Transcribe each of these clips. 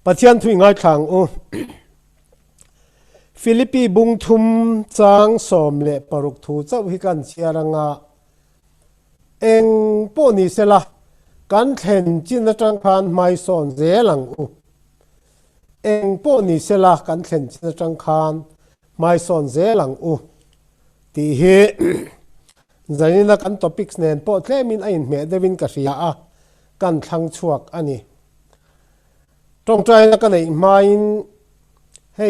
ปัจจัยทุ่งง่ายทางฟิลิปปีบุงทุมจางสมเลปรุกทูเจ้าหิกันเชียรังาเองปนิเสละกันเห็นจินจังคานไม่สอนเจลังเองปนิเสละกันเห็นจินจังคานไม่สอนเจลังที่เฮใจนี้นักอันท็อปิกส์เนี่ยปอดเล่มินไอ้เมเดวินกัสยากันทั้งชวกอันนี้ตรงใจนักในไม่ให้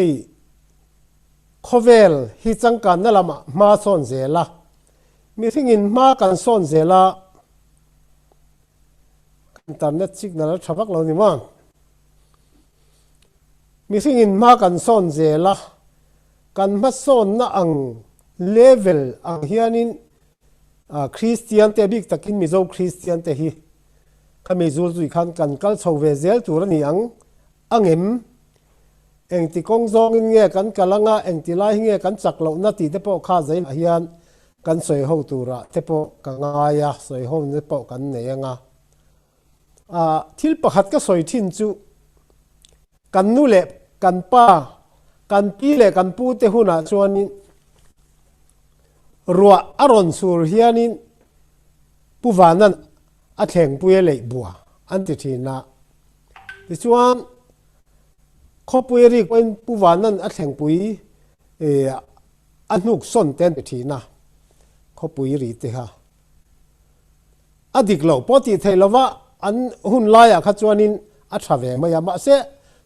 โคเวลฮิจังกันนั่นละมาสอนเจละมีสิ่งอินมากันสอนเจละอินเทอร์เน็ตสิกนั่นละชับเรานี่ว่ามีสิ่งอินมากันสอนเจละกันมาสอนน่ะอังเลเวลอังเฮียนินคริสเตียนเตบิกตะกินมิโซคริสเตียนเตฮีก็มีจูจุยขันกันกัลชาวเวเซลตัวนี้อังเอ็มเองที่กงซองเงี้ยกันกะลังเองที่ไล่เงี้ยกันจักเหล่านาทีเตปอข้าใจเฮียนกันสวยหูตัวระเตปอกังายาสวยหูเตปอกันเนียงทิลปะหัดก็สวยทิ้งจูกันนู่เละกันป้ากันปีเละกันปูเตหุนะชวนนี้รัวอารอนสูรเฮียนินผู้วานันอัดแข่งปุยเลยบัวอันที่ทีน่ะที่ชวนข้อปุยรีกเป็นผู้วานันอัดแข่งปุยอันนุกส่วนเต้นที่ทีน่ะข้อปุยรีเตฮะอดีตเราปกติเทลว่าอันหุ่นลายขจวนินอัศเวมายามาเส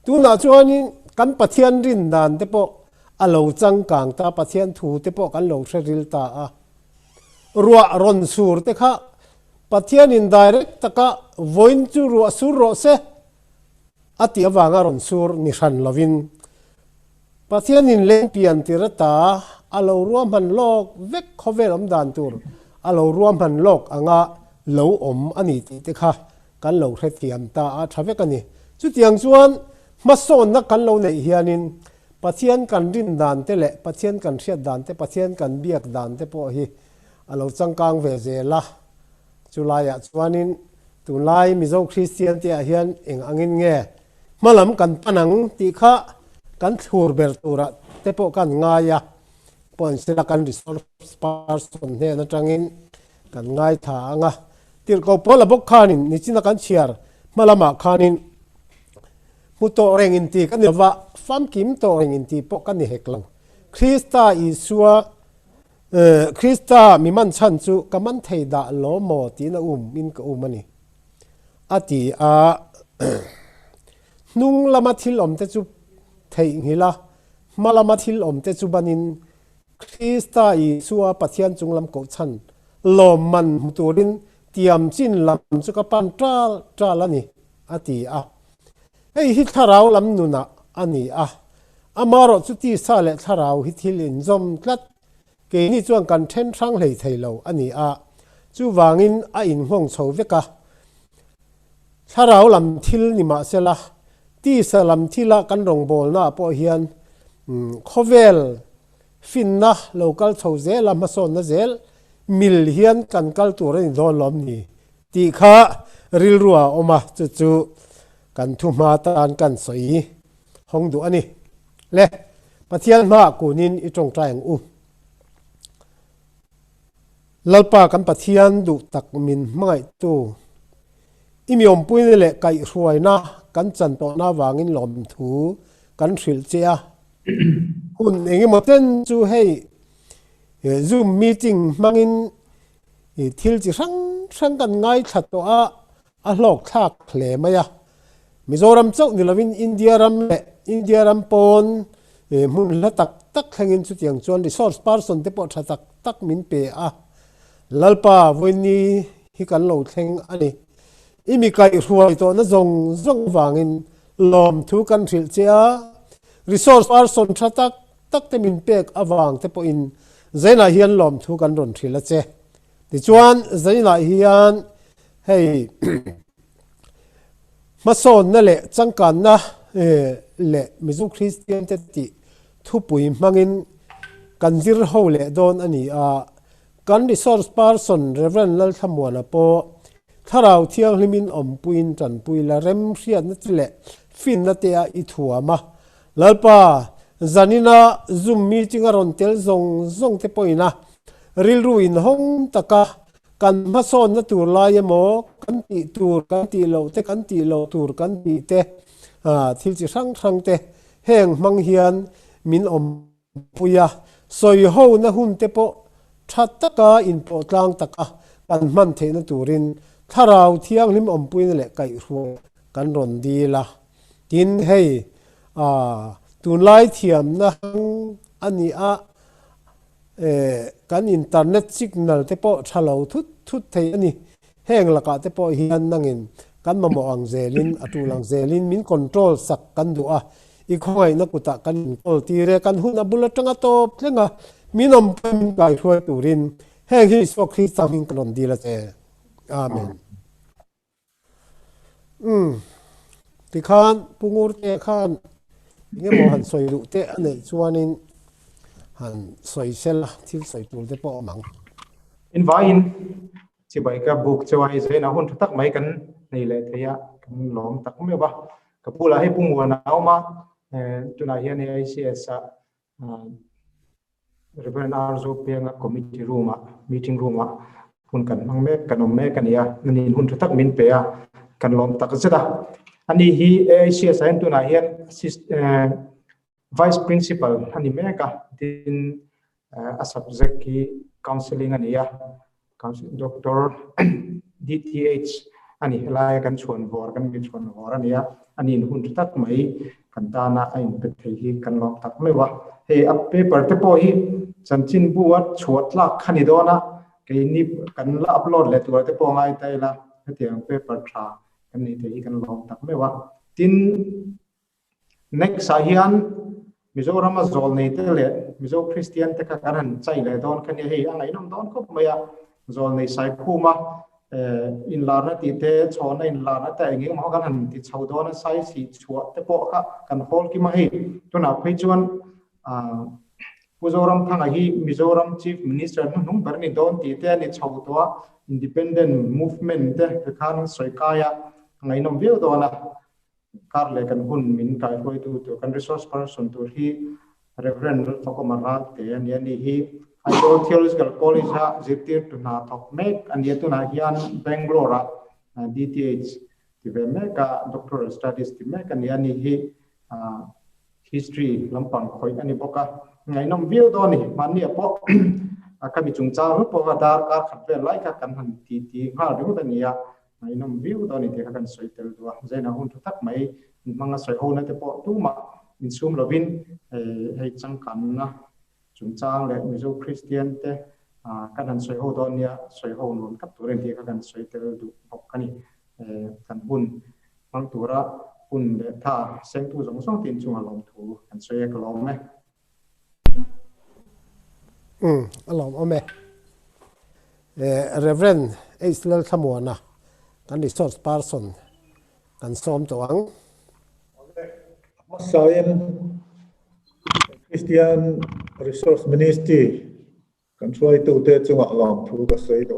ตัวน่ะชวนินกันปะเทียนรินดานเตปออโลจังกังตาปะเทียนถูเตปอกันโลเชริลตารัวรอนสูรเตค่ะปะเทียนอินไดเรกตะกะวนจูรัวสูรโรเซอติอวางารอนสูรนิชันลวินปะเทียนอินเลงเปียนติรตาอโลรวมหันโลกเวกขเวลอมดานตูรอโลรวมหันโลกอ่างโลอมอันนี้ติเตค่ะกันโลเทเทียมตาทเวกันนี่จุดยังชวนมาสอนนักกันโลในเฮียนินปัจเจียนกันรินดานเตเละปัจเจียนกันเชียดดานเตปัจเจียนกันเบียกดานเตปอฮีเราจังกังเวเซละจุลายจวนินตุลายมิโซคริสเตียนเตียเฮียนเองอังอินเงมาลำกันปนังติขะกันทูร์เบร์ตูระเตปอกันง่ายปอนสิลกันริสอร์สปาร์สอนเนนจังอินกันง่ายทางติรกปอลบกขานินนิจินักันเชียร์มาลำมาขานินมุตโตเรงอินตีกันเดี๋ยวว่าฟัมกิมโตเรงอินตีปกันนี่เฮกลังคริสตาอิสัวคริสตามีมันชันจูกับมันเทดาโลโมตีนะมินกับมันนี่อตินุ่งละมาทิลอมเตจูเทหิละมาละมาทิลอมเตจูบันินคริสตาอิสัวปัจเจียนจุงลำกอชันโลมันตัวดินเตรียมจินลำจุกปันตราละนี่อติไอ้ฮิตทาราวลำนุนะอันนี้อามารอจุตีซาเลทาราวฮิตฮิลินจอมกลัดเกนี่จวงกันเทนทรังเลยไทยเราอันนี้จูวางินอินห้องโชเวกะทาราวลำทิลนิมาเซละตีสลำทิละกันรงโบลน่ะปอเฮียนโคเวลฟินนะโลกัลโชเซลมาโซนนะเซลมิลเฮียนกันกัลตัวนี้โดนล้อมนี่ตีข้าริลรัวออกมาจู่กันทุมาตานกันสวยห้องดูอันนี้เละปะเทียนมากูนินอีตรงใจของลลปากันปะเทียนดูตักมินไม่ตู้อิมีอมปุยนี่แหละไก่รวยนะกันจันโตนาวางินหลอมถูกันสิลเจียหุ่นเองมาเต้นจูให้ซูมมีจริงมังอินทิลจิสังกันง่ายชัดตัวหลอกทักเพลมาyaมิโซรัมเจ้านี่ละวินอินเดียรัมปอนมุนละตักแข่งอินสุดอย่างจวนรีสอร์ทพาร์สันเตปอดตักมินเปลลปาวันนี้ฮิกันโหลดแข่งอันนี้อิมีไก่รวยตัวนั้นจงวางอินลอมทุกันสิลเจียรีสอร์ทพาร์สันตักเตมินเปกอวางเตปอินเจน่าเฮียนลอมทุกันรอนสิลเจดิจวนเจน่าเฮียนให้มาสอนนั่นแหละจังกันนะเละมิซุคริสเตียนเตติทุปุยมังอินกันจิรโฮเละโดนอันนี้กันดิสอร์สปาร์สันเรเวนลัลทมัวนะปอถ้าเราเที่ยวลิมินอมปุยนจันปุยละเร็มเสียนั่นแหละ fin na te a I thua ma lalpa zanina zoom meeting a ron tel zong te poina ril ruin hong taka kan ma son na tur lai emo kan ti tur kan ti lo te kan ti lo tur kan ti te thil chi sang te heng mang hian min om puya soi ho na hun te po that taka in po tlang taka kan man the na turin tharau thiang lim om puin le kai ru kan ron di la tin hei tun lai thiam na ani a kan internet signal te po thalo thut thei ani heng laka te po hian nangin kan mamo ang zelin atulang zelin min control sak kan du a I khoi na kuta kan control ti re kan hun abula tanga to tlenga minom pem kai hoi turin heng hi so khi saming kan di la che amen ti khan pungur te khan nge mo han soi lu te ane chuanin han soi sel thil soi tul te po mang in vain chi bai ka book chawai ze na hun tak mai kan nei le theya kan lom tak me ba ka pula he pungwa na ma tuna hian ICS Reverend Arzo Pianga committee room meeting room hun kan mang me kan om me kan ya nin hun tak min pe ya kan lom tak zeda ani hi ICS an tuna hian vice principal ani me ka tin a subject ki counseling ani ya Dr. DTH ani lai kan chuan vor kan mi chuan vor ani ya ani hun tak mai kan ta na ain pe thei hi kan lom tak me wa he a paper te po hi chanchin buat chuat la khani dona ke ni kan la upload le tur te po ngai tai la hetiang paper tha kan ni thei kan lom tak me wa tin next sahian Mizoram zol nei te le Mizo Kristiante ka karan chai le don kan he angai nom don ko maya zol nei sai khuma in la na ti te chona in la na ta ngi ma kan han ti chau don sai si chuat te po ka kan hol ki ma he tuna phei chuan Mizoram thanga hi Mizoram chief minister nung barni don ti te ni chau to independent movement te khan soi kaya ngai nom view do na kar le kan hun min kai hoi tu kan resource person tu hi Reverend Lalthlamuana te ani hi Idaho Theological College ha ziktir tu na thok mek an ye tu na hian Bangalore DTH ti ve me ka doctoral studies ti me kan yani hi history lampang khoi ani boka ngai nom view do ni man ni po akami chungcha ru po ga dar ka khat ve lai ka kan han ti ha ru da ni ya ngai nom view do ni te kan soitel do zaina hun tak mai manga soi ho na te po tu ma in sum lovin hei Changkanna chungchang le Mizo Kristiante kan han soi ho do nia soi ho non kap turen ti kan soitel du bok kani kan hun mang tura hun le tha seng tu jong song tin chung alom thu kan soi ka lom me alom ome Reverend Lalthlamuana kan resource person kan som to ang Masayan Christian Resource Ministry kan try tu te chung alom thu ka sei to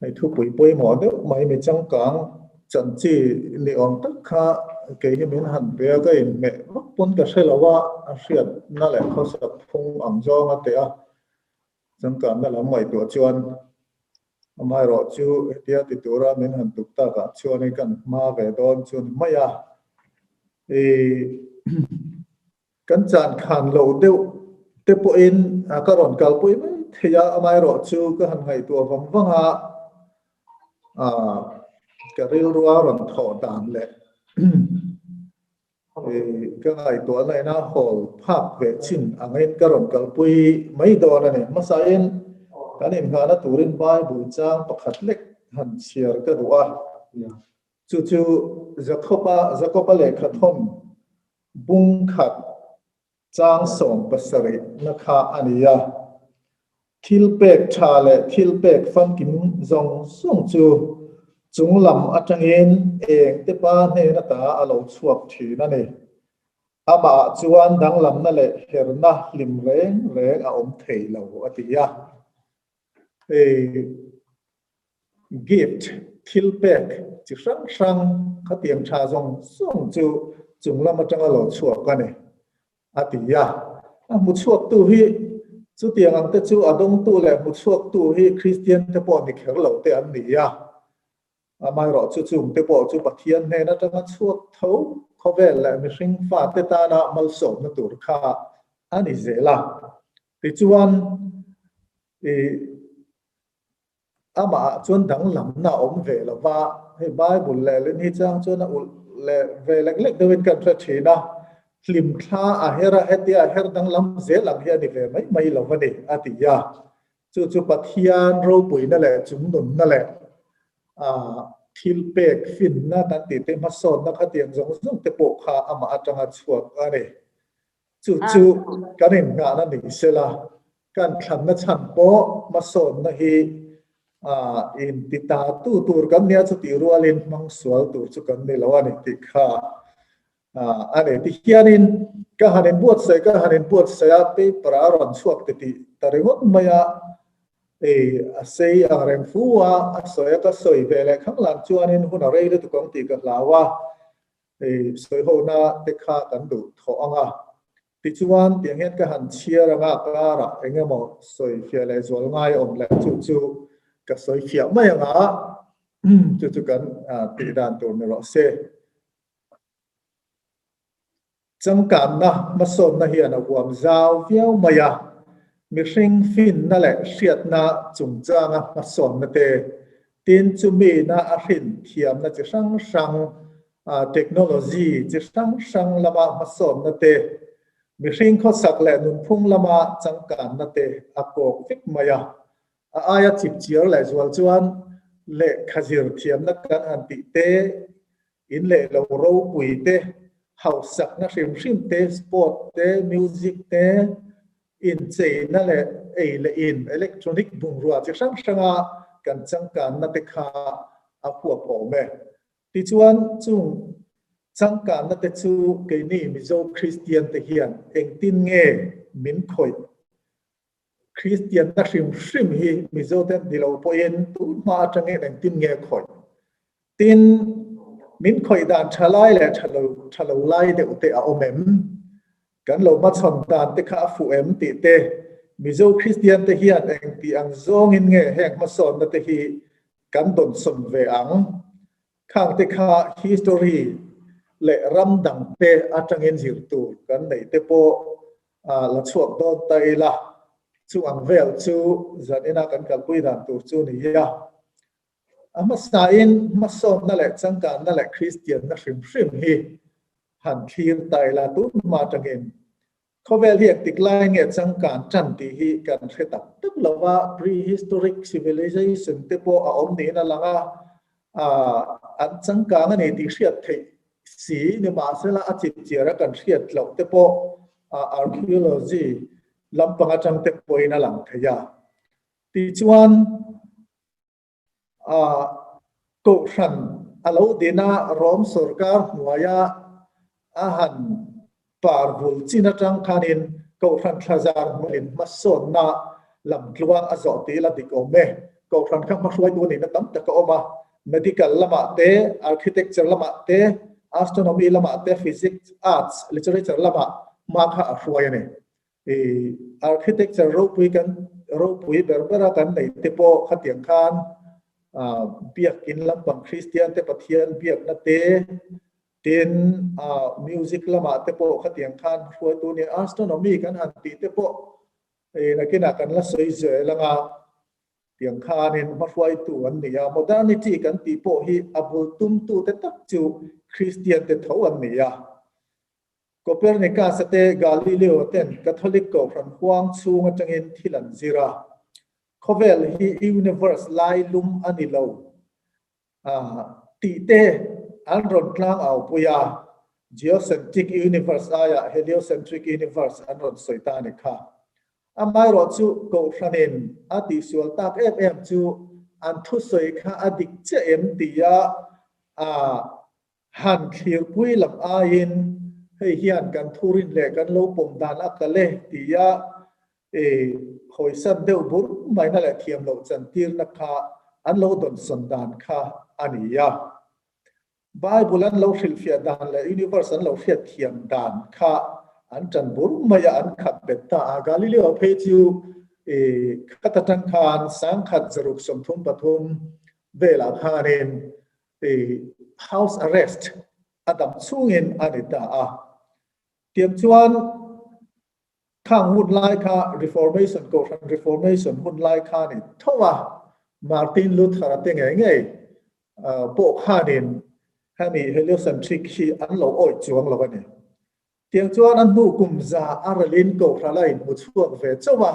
ai thu pui mo de mai me Changkang chan chi ni om tak kha ke hi min han be ga in me pon ka selawa riat na le kho sa phung ang jong ate Changkang na lam mai to chuan amai ro chu tia ti tura min han tuk ta ka chuan ai kan ma ve don chun maya kan chan khan lo deu te po in ka ron kal pui mai theya amai ro chu ka han ngai to wanga ka ril ruwa ron tho dan le ka ngai to nai na hol phak ve chin angai ka ron kal pui mai do na ne masain kan in ga na turin bai bu chang pakhat lek han chiar ka ruwa chu zakopa le khathom bung khat chang som pasari na kha ania thilpek thale thilpek fam kim zong song chu chunglam atangin eng te pa ne na ta alo chuak thi na ne ama chuan danglam na le herna lim reng a om thei lo atia gift thil pek chi sang sang kha tiang tha zong song chu chung lama tanga lo chuak ka ne atia mu chuak tu hi chu tiang ang te chu adong tu le mu chuak tu hi Christian te po ni kher lo te an ni ya amai ro chu chung te po chu pathian ne na tanga chuak tho khovel la mi hring fa te ta na mal som na tur kha ani zela ti chuan ama chuan dang lam na om ve lova he bible le len hi chang chuan le ve lek lek dewin kan thra thina hlim thla a hera hetia her dang lam zelang hi ani ve mai lovani atia chu pathian ro pui na le chung nun na le thil pek fin na tan ti te ma son na khatiang zong te po kha ama atanga chuak ani chu kanin nga na ni sela kan thlan na chan po ma son na hi in tita tu tur kan nia chu ti rualin mang sual tur chu kan ni lawani ti kha ane ti hianin ka hanin buat saya pe para ron suak ti taringot maya sei arem fuwa asoya ka soi vele khang lan chuanin huna rei tu kong ti ka lawa soi ho na te kha kan du tho anga ti chuan tiang het ka han chia ranga kara engemaw soi fiale zol ngai om le chu ka soi khia mai anga chu kan ti dan tur ne ro se Changkanna mason na hian a huam zau viau maya mi hring fin na le hriat na chung changa mason na te tin chu mi na a hrin thiam na chi sang technology chi sang lama mason na te mi hring kho sak le nun phung lama Changkanna te a kok fik maya a aya chip chiar le zual chuan le khazir thiam na kan an ti te in le lo ro pui te hau sak na hrim te sport te music te in chei na le le in electronic bung ruwa chi sanga kan Changkanna te kha a huap ome ti chuan chung Changkanna te chu ke ni Mizo Kristiante hian eng tin nge min khoi Kristian na hrim hi Mizo ten dilo poin tu ma atang eng tin nge khoi tin min khoi dan thalai le thalo lai de ute a omem kan lo ma chon dan te kha fu em ti te Mizo Kristian te hian eng ti ang zong in nge heng ma son na te hi kan don som ve ang khang te kha history le ram dang te atang in zir tu kan nei te po la chuak do tai la chu ang vel chu zan ina kan kal pui dan tu chu ni ya ama sain mason na le Changkanna le Christian na hrim hi han thir tai la tu ma tangin khovel hi tik lai nge Changkan chan ti hi kan theta tak lawa prehistoric civilization te po a om ni na langa an Changkanna ne ti hriat thei si ni ma sela a chip chira kan hriat lo te po archaeology lampanga chang te poina lang thaya ti chuan ko hran alo dina rom sarkar hnuaia ahan parvul china tang khanin ko hran thazar mulin mason na lam tluang azo ti la dik ome ko hran khang ma hruai tu ni na tam ta ka oma medical lama te architecture lama te astronomy lama te physics arts literature lama ma kha hruai ne architecture ro pui berbera kan nei te po khatiang khan biak in lampang Kristian te pathian biak na te tin music lama te po khatiang khan hruai tu ni astronomy kan han ti te po na kina kan la soi je langa tiang khan in ma hruai tu an ni ya modernity kan ti po hi abul tum tu te tak chu Kristian te tho an ni ya Copernicus te Galileo ten Catholic ko from Huang Chung atangin thilan zira khovel hi universe lai lum anilo ti te anron tlang au puya geocentric universe aya heliocentric universe anron soitani kha amai ro chu ko hranin ati sual tak em chu an thu soi kha adik che em tia han khir pui lam ain hei hian kan thurin le kan lo pom dan akale tia hoi san deu bur mai na la thiam lo chan tir na kha อันโลดนสันดานข้าอันนี้ไบเบิลอันโลฟิลเฟียดานและยูนิเวอร์สันโลเฟียเทียมดานข้าอันจันบุรุมายอันขัดเบตตากาลิเลโอเพจิวขัดตังคานสังขัดจรุกสมทุมปทุมเวลาคานินhouse arrest อดัมซูเงินอันนี้ตาเตรียมชวนข้างหุ่นไล่ข้า reformation ก็ reformation หุ่นไล่ข้านี่ทว่ามาร์ตินลูเทอร์เป็นไงพวกข้านินให้มี heliocentric ที่อันเราอ้อยจวงเราเนี่ยเตียงจวนอันบุกุมซาอาร์ลินก็พระไลมุดช่วงเวชว่า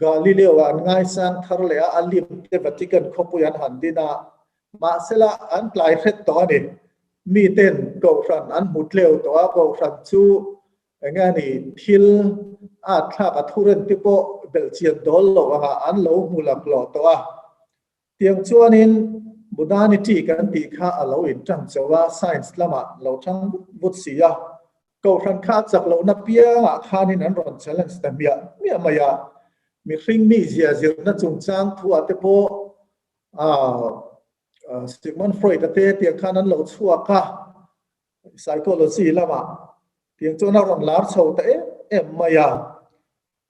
กาลิเลโออันง่ายสังทาร์เลอาลิมเทวติกันขบุยันหันดินามาเสละอันปลายเฟตตัวนี้มีเต้นก็พระอันมุดเลวตัวก็พระชูงานนี้ทิลอาทาปัทุเรนติโปเบลเจียนดอลล์ว่าอันโลมุลักหล่อตัวเตียงจวนนินบุดานิตีกันตีข้าเราอินจังเจว่า science ละมาเราทั้งบุตรเสียก็พระข้าจากเรานับเปียข้านี่นั้นรอนเชลันสเตมียมายามีคริงมีเสียเสียนั่นจงจางทั่วเตโปสิมันฟรอยด์เตียงข้านั้นเราชั่วข้า psychology ละมาเตียงจวนเราหลาร์ชาวแต่มายา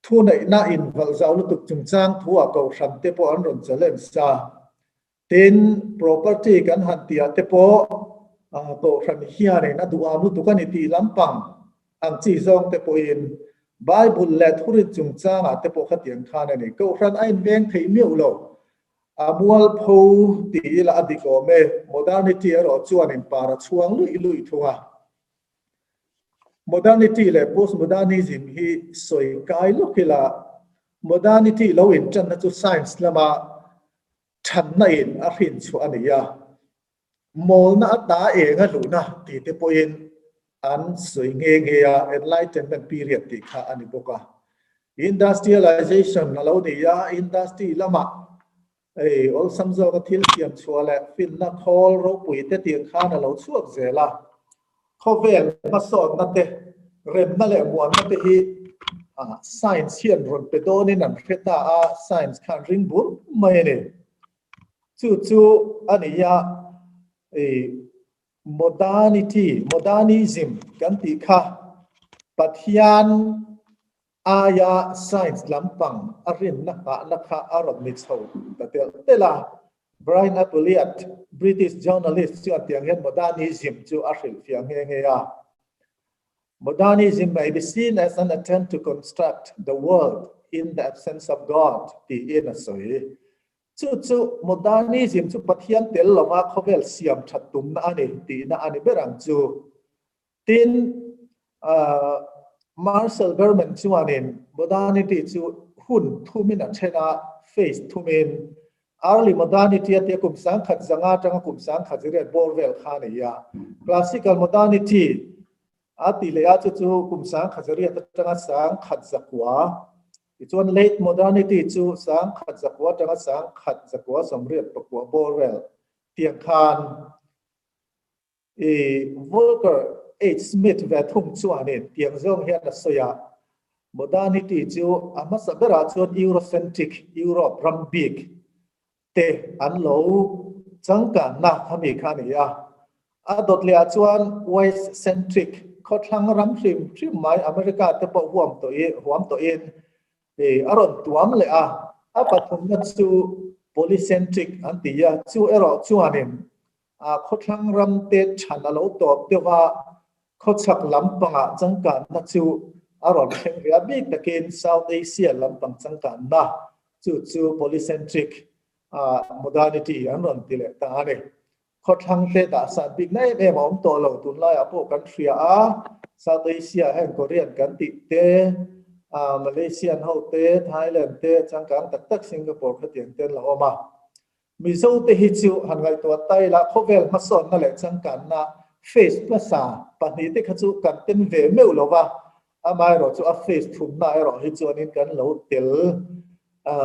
ทุนน่าอินวัลจะเอาลุตุจงจางทั่วก็พระเตโปอันรอนเชลันซาติน property กันหันตีเตโปก็พระมิเฮียเนี่ยนะดูอานุตุกันอิติลัมปังอังจีซองเตโปอินไบเบิลและทุริจุงจางเตโปขัดยังข้าเนี่ยก็พระไอ้เวงที่มีอุโลมัวลพูตีละอดีกเมโมเดอร์นิตี้เราจวนอินปาระช่วงลุยทัวโมเดอร์นิตี้และโพสต์โมเดอร์นิซึมฮีสวยกายลุกิละโมเดอร์นิตี้เราอินจันทร์จุไซน์ละมาฉันในอินอารินชัวอันนี้โมลน่าตาเองหรือนะที่เตปอินอันสวยเงี้ย enlightenment period ที่ข้าอันนี้บอกว่า industrialization เราเนี่ย industry ละมาall สัมโจก็ทิลเทียมชัวและฟินนักฮอลเราปุ๋ยเตียงข้าเราช่วยเสียละเขาเวลมาสอนนั่นเตเรียนนั่นแหละมวนนั่นเตฮีscience เชียนรอนเปโดนี่นั่นเฟต้าscience คันริงบุญไม่เนี่ยจู่อันนี้modernism กันติค่ะปัจจัยอายา science ลำปังอรินนักอารมณ์มิโซแต่ละ Brian Appleyard British journalist ชื่อเตียงเห็น modernism จู่อารินเฟียงเงี้ย modernism may be seen as an attempt to construct the world in the absence of God ที่อินสวยจู่โมเดอร์นิซึมจู่ปัจจัยเตลลมาเขาเวลเสียมชัดตุ่มนั่นเองตีนั่นเองเบรังจู่ตินมาร์เซลเบอร์แมนจู่อันนี้โมเดอร์นิตี้จู่หุ่นทุ่มินันเชน่าเฟสทุ่มินอาร์ลีโมเดอร์นิตี้ที่กุมสังขัดจังอาจังกุมสังขัดเรียนบอลเวลข้านี่ยาคลาสสิคอลโมเดอร์นิตี้อาทิเลียจู่กุมสังขัดเรียนจังสังขัดจักวาจน late modernity จู่สังขัดจักรวาลจังสังขัดจักรวาลสมเด็จประกวดโบเรลเตียงคานVolker H. Smith เวทุ่งชวนเนี่ยเตียงจงเฮียนสยาม modernity จู่อามาสับราชวน Eurocentric Europe รัมบิกเตอันโลจังกันนะทำอีกครั้งนี้อาดดเลียชวน West Centric เขาทั้งรัมฟิมไม้อเมริกาแต่ปะห่วงตัวเองอารมณ์ตัวมันเลยปัจจุบันจู่ polycentric อันที่จู่จู่อันนี้เขาทั้งรำเตชันเราตอบเดียวว่าเขาชักลำปังจังกันนะจู่อารมณ์เชิงเรียบิกตะเกียน South Asia ลำปังจังกันนะจู่ polycentric modernity อันนั้นที่เลยต่างกันเขาทั้งเตะสันบิกในมองตัวเราตุนไล่พวกกันเฟียSouth Asia แห่งเกาหลีกันติเตมาเลเซียเฮาเตไทยแลนด์เตจังกังตักสิงคโปร์เขาเตียงเต้นเราออกมามิโซเตฮิจิวหันไงตัวไตละเขาเวลมาสอนนั่นแหละจังกันนะเฟสภาษาปณิเตขจูกันเต้นเวเมลเราว่าไม่เราจูเฟสทุ่มหน้าเราฮิจวนินกันเราเตล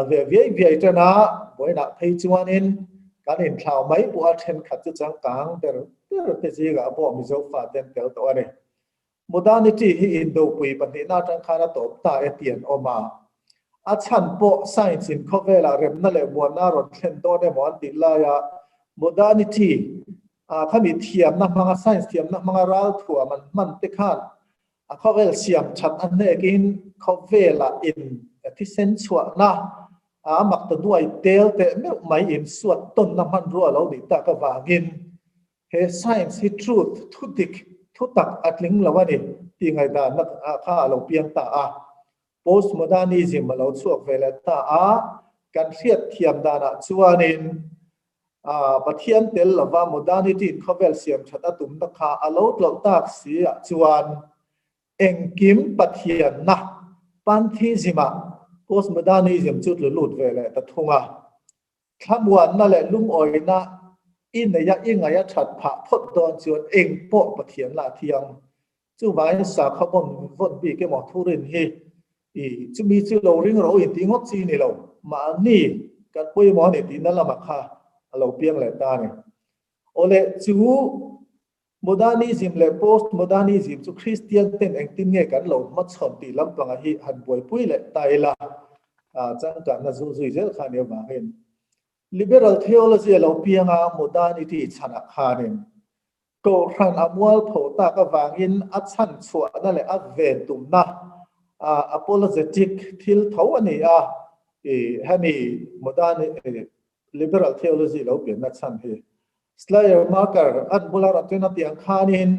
เวจนะบ่อยนักฮิจวนินการเห็นข่าวไม่บัวเทนขัดจุจังกังแต่เตจีกับพวกมิโซฟาเต้นเตลตัวนี้modernity ที่อินโดปุยปฏินาจังคาราตบตาเอเตียนออกมา อาชันโปไซน์สินเขาเวลาเริ่มนั่นแหละมัวน่ารถเข็นโตในหมอนติลายาโมดานิทีถ้ามีเทียมนะมังไซน์เทียมนะมังรัลถั่วมันติขันเขาเวลเสียมชัดอันนี้กินเขาเวลาอินที่เซนชัวนะมักตัวด้วยเตลแต่ไม่อินสวดต้นน้ำมันรัวเราดิตากวางินเฮไซน์ฮิทรูททุติกทุตักอัดลิงละวันนี้ที่ไงดานักข้าเราเพียงตาpostmodernism เราช่วยเวลาตาการเทียบเทียมดานะชวนินปะเทียนเตลละว่า modernity เขาเวลเสียมชัดตุ่มนักข่าเราเราตักเสียชวนเอ็งกิมปะเทียนนะปันทิซิมา postmodernism จุดหลุดเวลาแต่ทุ่งขบวนนั่นแหละลุงอ้อยนะอินเนี่ยอิงไงชัดผ่าพดตอนชวนเอ็งโปะปะเทียนละเทียงจู่ไว้สาขบวนวนปีเกี่ยวกับทุเรียนฮีจะมีชื่อเราเรื่องเราอินที่งดจีนี่เรามานี่การพูดมอนี่ที่นั่นละมาค่ะเราเพียงแหละตาเนี่ยโอเลจู่ modernism และ postmodernism จู่คริสเตียนเต็นเองที่เนี่ยกันเรามาชนตีลำปังฮีหันป่วยปุ้ยแหละตายละจังกันนะจู่จู่เจ้าข้าเนี่ยมาเห็น liberal theology เราเพียงmodernity ชนะข้าเนี่ยก็รันอมวลโผตากวางอินอัดชันชัวนั่นแหละอัดเวนตุมนะapologetic ที่เท่านี้ให้มี modern liberal theology เราเปลี่ยนนักสันเห slayer marker อันบุลารัตนาเตียงขานิน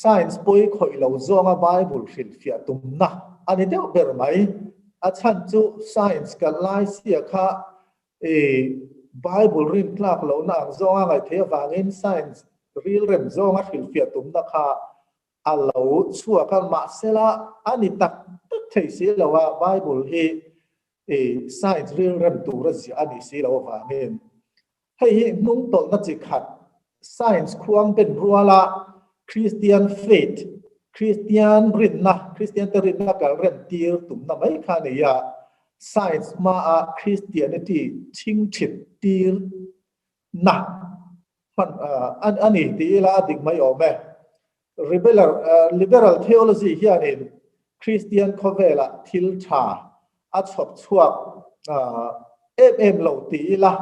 science ปุยข่อยเราจงBible ฟิลฟิตุมนะอันนี้เดี๋ยวเปิดไหมอาจารย์จู science กับไลเซียค่ะBible ริมคลากเราหนังจงอะไรเทียบวางอิน science รีเริ่มจงฟิลฟิตุมนะค่ะเราชัวกันมาเสละอันนี้ตักที่สิเราว่า Bible science เรื่องตัวรัสอันนี้สิเราว่าเงินให้มุ่งต้นนักจิตขัด science ควงเป็นรัวละ Christian faith Christian รินนะ Christian ตรินนะกับเรื่องตีร์ตุ่มน้ำไม่ขานี่ยา science มา Christianity ชิงฉิดตีร์นะมันอันนี้ตีละดิกไม่ออกไหมliberal theology เฮียนี่คริสเตียนเขาเวลาทิลชาอัดชอบชัวเราตีละ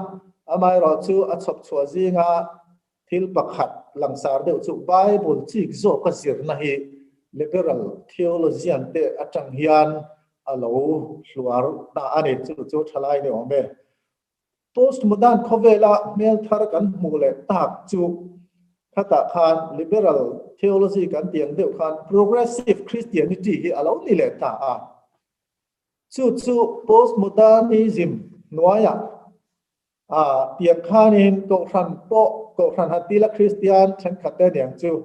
ไม่รอจูอัดชอบชัวจิงทิลปักขัดหลังสารเดียวจูไบเบิลจิกโซก็เสียนะฮี liberal theology อันเตอจังเฮียนเราชัวน่าอันนี้จูทลายเนี่ยอ๋อแม่ postmodern เขาเวลาเมลทาร์กันมูเลตักจูถ้าตะคาน liberal theology กันเตียงเดียวกัน progressive Christianity ที่เรานี่แหละตาจู่ postmodernism นัวยเตียงข้านินกรันโปกรันฮัตติละคริสเตียนฉันขัดได้อย่างจู่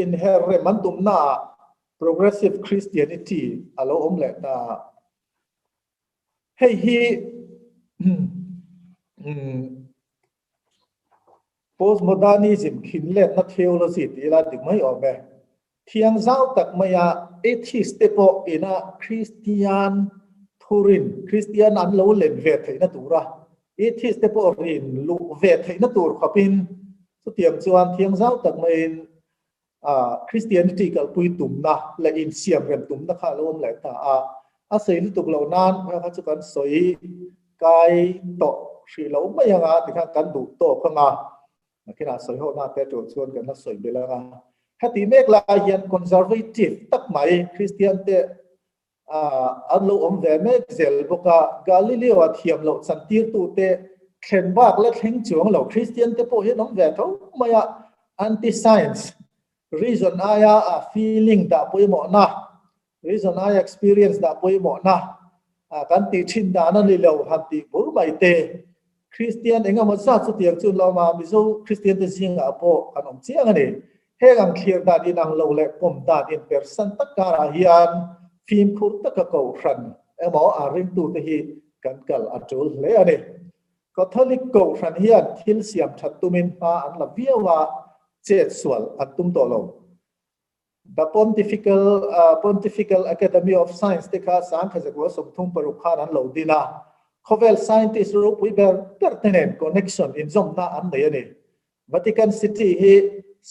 inherent มันตุ่มหน้า progressive Christianity เราแหละตาให้ฮีpostmodernism ขินเล่นนักเทโอโลจีที่เราถึงไม่ออกแบบเทียงเจ้าตักมายาเอทิสเตโปอินะคริสเตียนทูรินคริสเตียนอันเราเล่นเวทให้นัตัวระเอทิสเตโปรินลูเวทให้นัตัวขับอินสุดเทียงจวนเทียงเจ้าตักมาอินคริสเตียนที่กับปุยตุ่มนะและอินเสียมเรียนตุ่มนะข้าล้มแหลกตาอาศัยตุกเหล่านั้นพระคัจกันสวยกายโตสีเหล่าไม่ยังที่ข้างกันดูโตข้างขณะสวยหัวหน้าเตะโจชวนกันนักสวยไปแล้วถ้าตีเมกลายยันคอนเซอร์เวทีฟตักไหมคริสเตียนเตอันโลอมเวเมกเซลบุกกาลิเลวเทียมโลสันติตูเตเข็นบากและเข็งจวงโลคริสเตียนเตโปเฮน้องเวทเขาไม่อะอันติไซน์ reason อายา feeling ด่าปุยหมอนะ reason อายา experience ด่าปุยหมอนะการติชินดานั่นเลยเราหันติบุรุษไม่เตคริสเตียนเองก็มาสร้างสุดที่จุดเรามามิโซคริสเตียนจะจริงอ่ะพอขนมเชียงนี่เฮกังเคลียร์ดาดินังเราเล็กปมดาดินเปอร์เซนต์ตักการาฮิอันฟิล์มคุตตะกะเกาขันหมอริงตูตะฮีกันกัลอัจจุลเลยอันนี้ก็ทลิกเกาขันฮิอันทิลเสียมชัดตุมินมาอันละเวียวาเจ็ดส่วนอันตุมโตเรา The Pontifical Academy of Science ที่ข้าสังเกตว่าสมทุนปรุขานั้นเราดีนะเขาเวล scientist รู้วิเบอร์ pertinent connection in จอมน่าอันไหนนี่ Vatican City ฮี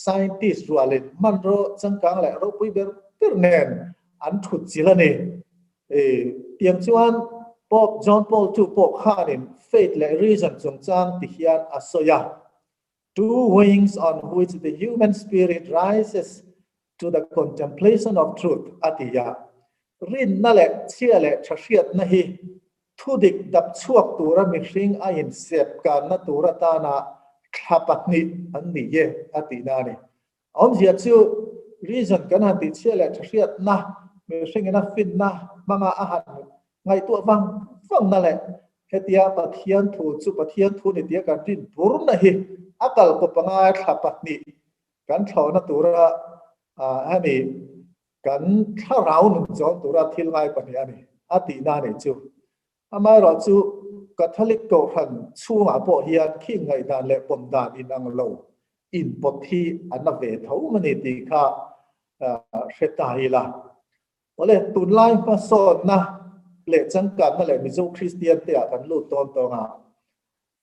scientist รู้อะไรมันรู้จังกังแหละรู้วิเบอร์ pertinent อันทุดสิละนี่เตียงชวน Pope John Paul II Pope Hanin faith le reason chung chang ti hian asoya two wings on which the human spirit rises to the contemplation of truth atiya rin na le chia le thriat na hi thudik dap chuak tura mi hring a in sep kan na tura ta na thapat ni an ni ye atina ni om zia chu reason kan han ti chia le thriat na mi hring na fin na manga a han ngai tu wang na le hetia pathian thu chu pathian thu ni tia kan rin bur na hi akal ko panga thapat ni kan thlo na tura ani kan tharau nu chon tura thil ngai pani ani atina ni chu amai ro chu Catholic ko han chunga po hian khi ngai dan le pom dan in ang lo in pothi an ve tho mani ti kha hretai la ole tun lai pa son na le Changkanna le Mizo Kristiante kan lu ton tonga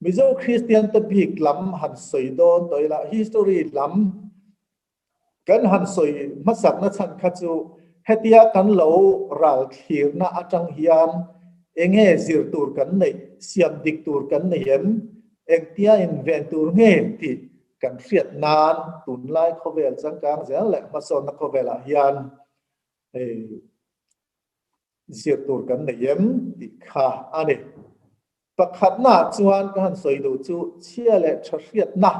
Mizo Kristiante big lam han soi don toila history lam kan han soi masak na chan kha chu hetia kan lo ral thir na atang hian enge zir tur kan nei siam dik tur kan nei em engtia inventur nge ti kan riat nan tun lai khovel changkang zel le mason na khovela hian zir tur kan nei em ti kha ani pakhat na chuan kan soi du chu chia le thriat na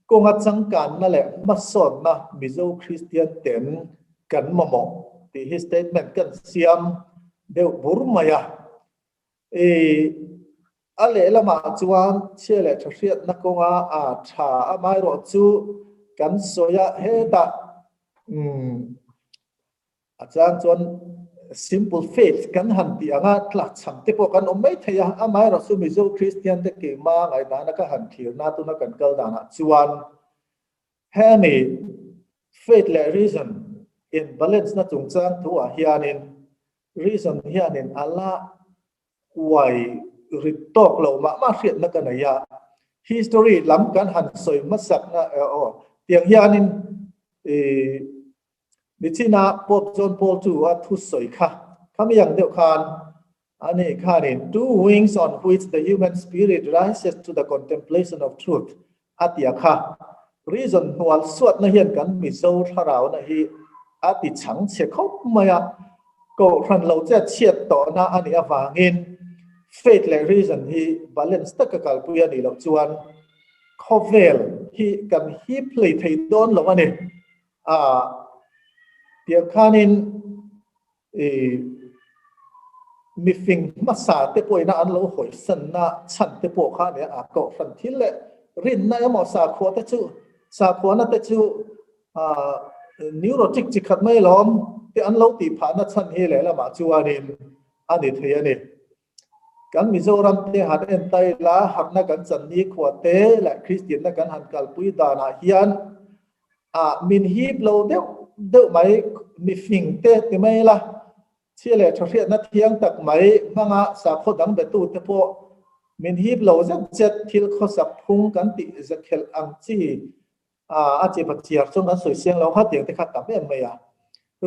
konga Changkanna le mason na Mizo Christian ten kan momo ti his statement kan siam deu burmaya ale lama chuan chia le thriat na konga a tha amai ro chu kan soya he da achang chuan simple faith kan han ti anga tla cham te po kan omai theya amai ro su Mizo Christian te ke ma ngai da na ka han thir na tu na kan kal da na chuan he ni faith le reason in balance na chung chang thu a hianin reason hianin ala wai ritok lo ma riat na kan ya history lam kan han soi masak na tiang hianin nichina Pope John Paul II a thu soi kha khamyang deu khan ani khanin two wings on which the human spirit rises to the contemplation of truth atia kha reason wal suat na hian kan Mizo tharau na hi ati chang che khop maya ko ran lo cha chiat to na ani awangin faith le reason hi balance ta ka kalpuya ni lo chuan khovel hi kan hi play thei don lo ani tiang khanin mi fing masa te poina an lo hoi san na chan te po kha ne a ko ran thil le rin na mo sa kho te chu sa kho na te chu neurotic chi khat mai lom te an lo ti pha na chan hi le la ma chuanin ani thei ani kan Mizoram te han en tai la hakna kan chan ni khwate la Christian na kan han kal pui da na hian min hi lo deu mai mi fing te mai la chile thriat na thiang tak mai manga sa kho dang be tu te po min hi lo zat chet thil kho sak phung kan ti zakhel ang chi a che pa chiar chung an soi siang lo ha tiang te kha tam em mai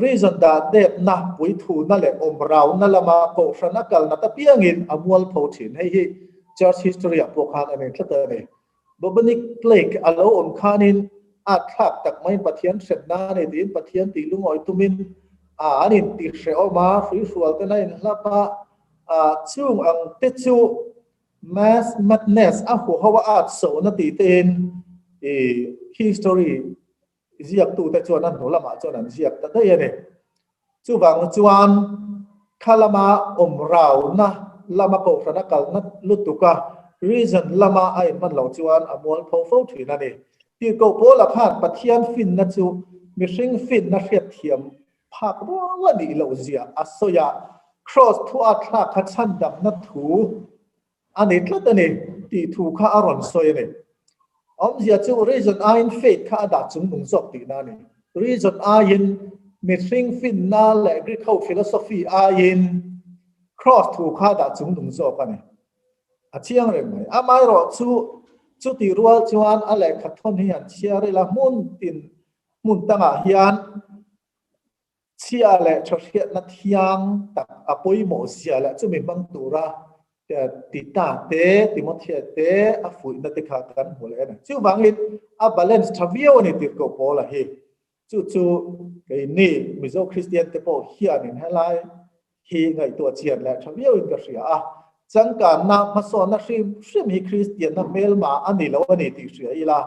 reason da dep na pui thu na le om rau na lama ko frana kal na ta piangin amwal pho thin hei hi church history a po khan ane thata ne bobanic plague alo om khanin a thak tak mai pathian set na ne din pathian ti lungoi tumin anin ti hre oma free fual te na in hlapa chung ang te chu mass madness a hu hawa at so na ti ten history ziak tu te chuan an lama chuan an ziak ta dei ane chu wang chuan khalama om rau na lama ko frana kal na lutuka reason lama ai man lo chuan amol pho thin ani ti ko pola khan pathian fin na chu mi hring fin na hriat thiam phak wa ni lo zia asoya cross thu a thla kha chan dam na thu ani tlat ani ti thu kha aron soi ani om zia chu reason in faith kha da chung nung zok ti na ni reason in mi hring fin na le Greek philosophy in cross thu kha da chung nung zok ani a chiang re mai amai ro chu ti rual chuan a le khathon hian chia re la mun tanga hian ชียและชดเชยนัดยังตักอภัยโมเสียและจะมีบางตัวแต่ติดตาเตติมเทียเตอฝุ่นนัดขากันหัวเลยนะจู่บางทีบาลานซ์ทวีโอนี่ติดกับโปละเฮจู่ไอ้นี่มิโซคริสเตียนเตโปเฮียนินให้ไล่ฮีไงตัวเชียนและทวีโออินก็เสียจังการนักมาสอนนักชิมฮีคริสเตียนนักเมลมาอันนี้แล้วอันนี้ติดเสียอีละ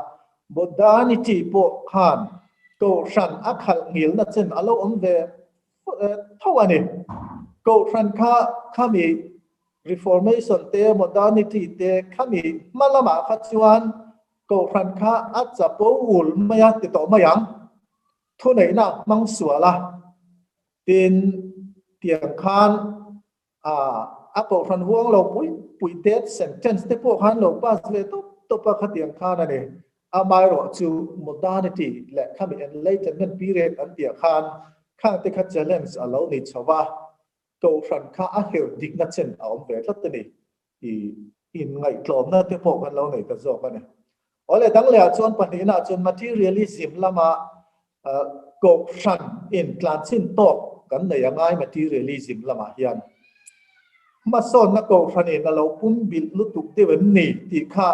บทดานิจิโปขันก็ฉันอักขงิลนั่นเช่นอารมณ์เวเท่านี้ก็ฉันข้ามี reformation เตะ modernity เตะข้ามีมาละมาขัดจวนก็ฉันข้าอาจจะปูอุลไม่ยัดติดต่อไม่ยังทุนไหนนะมังสวละตินเตียงคันก็ฉันห่วงเราปุยเด็ด sentence เตะพวกขันเราป้าเลยตัวป้าขัดเตียงคันนั่นเองไม่รู้จู่ modernity และข้ามี enlightenment period อันเดียกันข้างที่ข้า challenge เราในชาวบ้านก็ฉันข้าเห็นดิกนัดเช่นเอาเวทตัวนี้อินไงกลมนั่นที่พวกกันเราในกระจกกันเนี่ยอะไรตั้งแต่จนปัจจุบันจน materialism ละมาก็ฉันอินกลางสิ้นโตกันในยังไง materialism ละมาเฮียนมาสอนนักก็ฉันเองเราปุ่มบิดลุตุกเทวันนี้ที่ข้า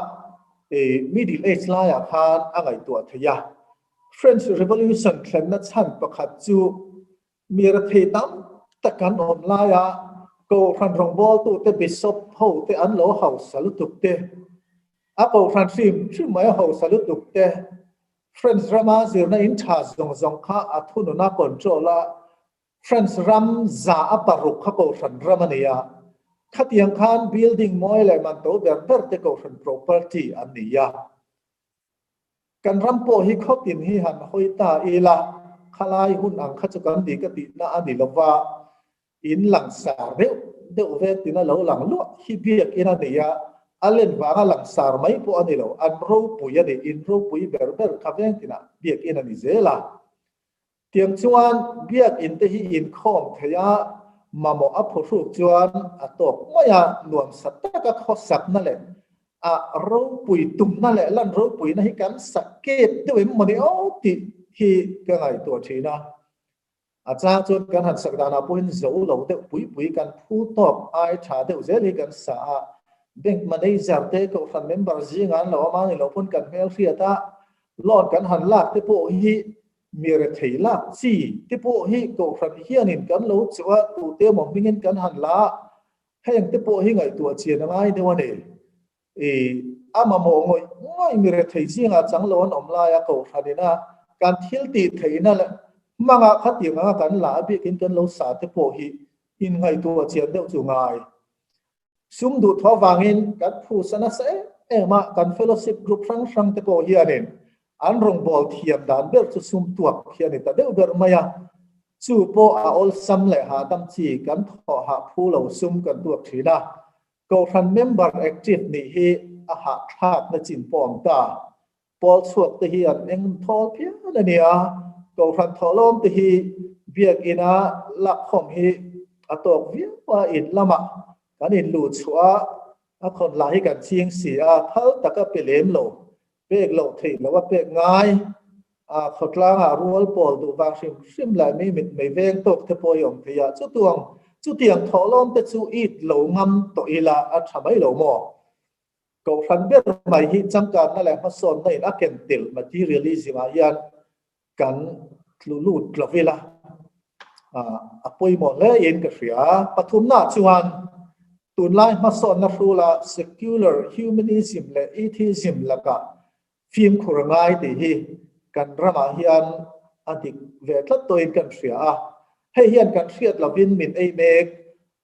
middle age ลายอาคารอะไรตัวทยา French Revolution เข็มนัดชั้นประคับจูมีรัฐตั้มตะกันออนไลน์ก็ฟันรองบอลตัวเตบิสอบเขาเตอันโลเขาสลุตุกเตก็ฟันฟิล์มชื่อหมายเขาสลุตุกเต French รามาสิร์นอินชาจงข้าอัทุนนักคอนโทรล French รำจ่าปารุกข้าก็ฟันรามาเนียขัดยังขัน building มอยเลยมันโตแบบเปิดเตก็ฟัน property อันนี้ยากันรำโพฮิเขาตินฮิหันหอยตาเอละขลายหุ่นอังขัดกันดีกติน่าอันนี้ละว่าอินหลังสารเดี๋ยวเวทีน่าเราหลังลวกฮิเบียกอินอันนี้ยาอันเล่นว่าหลังสารไม่พออันนี้เราอันรู้ปุยอันนี้อินรู้ปุยเบอร์ข้าเวงติน่ะเบียกอินอันนี้เจล่ะเตียงชวนเบียกอินเตฮิอินคอมเทียมาโมอัพรูปจวนตกไม่ยานวมสัตตะก็ข้อสักนั่นแหละรู้ปุยตุ่มนั่นแหละลั่นรู้ปุยนั่นให้กันสักเกตด้วยมันนี่ติที่ก็ไงตัวชีนะอาจารย์จนกันหันสักดานาปุยนจะอุลเอาเด็กปุยกันผู้ตอบไอชาเด็กเจริญกันสาแบงก์มันได้จับเด็กกับฟันเมมเบอร์จีงานเรามาเนี่ยเราพ้นกันเมลเฟียตาลอดกันหันลากที่พวกฮีมีเรื่องที่ลากจีที่พวกฮีกับฟันเฮียนินกันเราจะว่าตัวเตี้ยมองไม่เงินกันหันละให้ยังที่พวกฮีไงตัวเชียนอะไรเดี๋ยววันนี้มาโมงง่ายมีเรื่องที่จริงจังล้วนอมลายก็ฟันนะการเที่ยวตีที่นั่นแหละมังคัดอย่างกันหลายปีกินกันเราสาธิตพวกฮีอินไงตัวเชียนเดี๋ยวจูงไงซุ่มดูท้อวางอินกันผู้สนับสนุนมากันเฟลโลชิพกรุ๊ปฟังเตโปเฮียนินอันรงบอลเทียมดันเบอร์จะซุ่มตัวเฮียนินแต่เดี๋ยวเบอร์มายังจู่โปอาอลซัมเลยหาตั้งจีกันท้อหาผู้เราซุ่มกันตัวทีนะก็ฟันเมมเบอร์แอคทีฟนี่ฮีอาหาทาดนจินปอมตาพอสวดตะเฮียนเองทอเพียนเนี่ยก็ฟันทอล้อมตะฮีเบียกอินาลักขมฮีอัตอกวิวว่าอินละมากันอินลูชัวคนหลายกันเชียงเสียเขาตะก็ไปเลี้ยงโลเป๊กโลที่แล้วว่าเป๊กง่ายเขากลางรัวปอลดูบางชิมหลายไม่เวงตกเทปอยองที่จุดเตียงทอล้อมแต่จุดอิดโลงำตัวอีละทำให้โลหมอก็ฟันเบี้ยไม่ฮิตจำกันนั่นแหละมาสอนในนักเก็ตติลมาที่เรียลลิซิมายันกันลูดกลับเวลาป่วยหมดเลยเองก็เสียปฐุมนาชวนตุนไล่มาสอนนักรู้ละ secular humanism และ atheism แล้วก็ฟิล์มคุรง่ายที่กันรำมาเฮียนอันที่เวทละตัวเองกันเสียให้เฮียนกันเสียดละวินมินไอเมก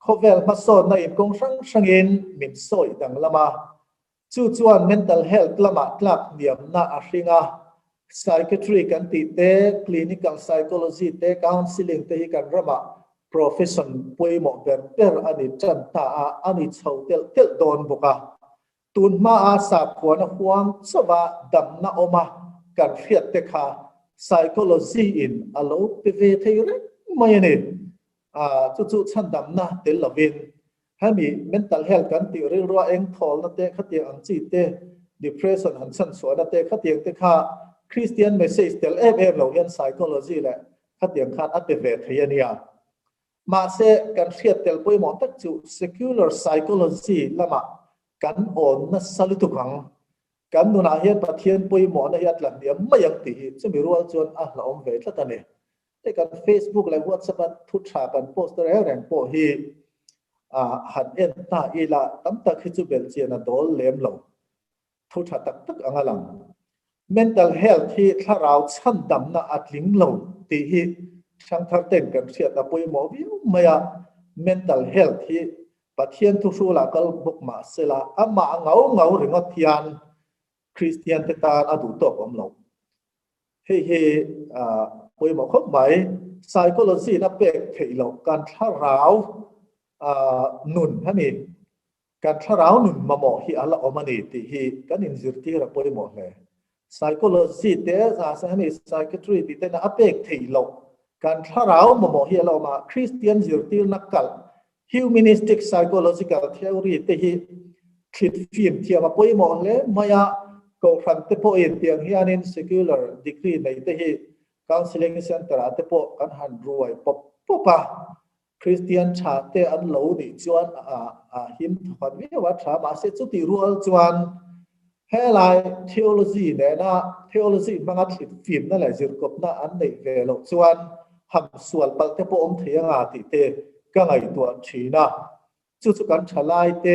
เขาเวลมาสอนในกองช่างเงินมินสอยดังละมาจู่จวน mental health ละมาตลักเดียมน่าอาชิงา psychiatry กันติเต clinical psychology เต counseling เตกันรำมา profession ป่วยหมอแบบอันนี้จันตาอันนี้เช่าเตลโดนบุกตุนมาอาสาขวานห่วงสวะดำนาอมาการเฟียดเตคา psychology in อโลเปเวทเรไม่เนี่ยจู่ฉันดำนาเตลวินให้มี mental health กันติเรื่องเองทอลนั่นเตขัดเตียงอังจีเต depression หันสันสวนนั่นเตขัดเตียงเตคา Christian message เตลเราเรียน psychology แหละ ขัดอย่างขัดอัตเวทเฮียนี่มาเสกันเสียเตลปุยหมอตักจู secular psychology ละมากันโอนนัสลุตุขังกันดูนาเฮียประเทียนปุยหมอในยัดหลังเดียไม่ยังตีจะมีรู้ว่าจวนละอมเวทละกันเนี่ยแต่กัน Facebook และ WhatsApp ทุกชากันโพสต์แล้วแรงโพฮีหันเอ็นตาอีละตั้งแต่คิดจูเบลเจียนโดลเลมลงทุกชาตักตักอังลัง mental health ที่ถ้าเราชั้นดำน่ะอัดลิงลงตีฮีช่างทัดเต้นกันเสียแต่ปุยหมอวิวไม่อะ mental health ที่ประเทียนทุกส่วนละก็บุกมาเสละมาเงาหรือว่าเทียนคริสเตียนตาอดูตกอมลงเฮ้ปุยหมอเขาหมาย psychology นับเป็นเที่ยวการท่าเราหนุนฮะนี่การท่าเราหนุนมาหมอที่อะไรออกมานี่ตีฮีกันอินสิร์ที่เราปุยหมอเลย psychology เดี๋ยวอาจารย์นี่ psychiatry ที่เป็นนับเป็นเที่ยวการท่าเรามาหมอที่เรามาคริสเตียนสิร์ที่นักกัล humanistic psychological theory ที่ฮีคิดฟิล์มที่มาปุยหมอเลยมายาก็ฟังเตปโอเอ็นที่ยังเฮียนิน secular degree ในที่ฮีcounseling center อาจจะพบกันหันรวยปปะคริสเตียนชาติอันเหล่านี้จวนหิมถอนวิวัฒน์มาเสจุติรัวจวนเฮลัย theology เนี่ยนะ theology มันก็ติดฟิล์มนั่นแหละจิรกบน่ะอันในเวลจวนหำส่วนปัลเตปอมเทียงอาติเตก็ไงตัวชีนะจุดกันฉลายเต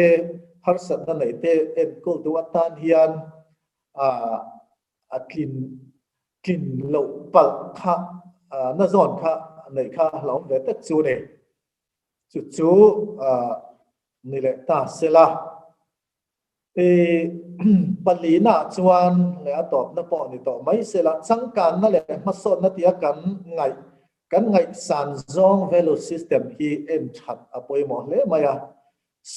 พัฒน์นั่นไหนเตเอ็นกูตัวตันเฮียนกินเหลาปัลค่ะน่าสนค่ะในค่ะเราเวทจูเนี่ยจูนี่แหละตาเสละปลีน่าจวนเลยตอบนับปอนี่ต่อไม่เสละสังการนั่นแหละมาสอนนัดยากันไงสันจง value system ที่เอ็นชัดอภัยหมดเลยมายา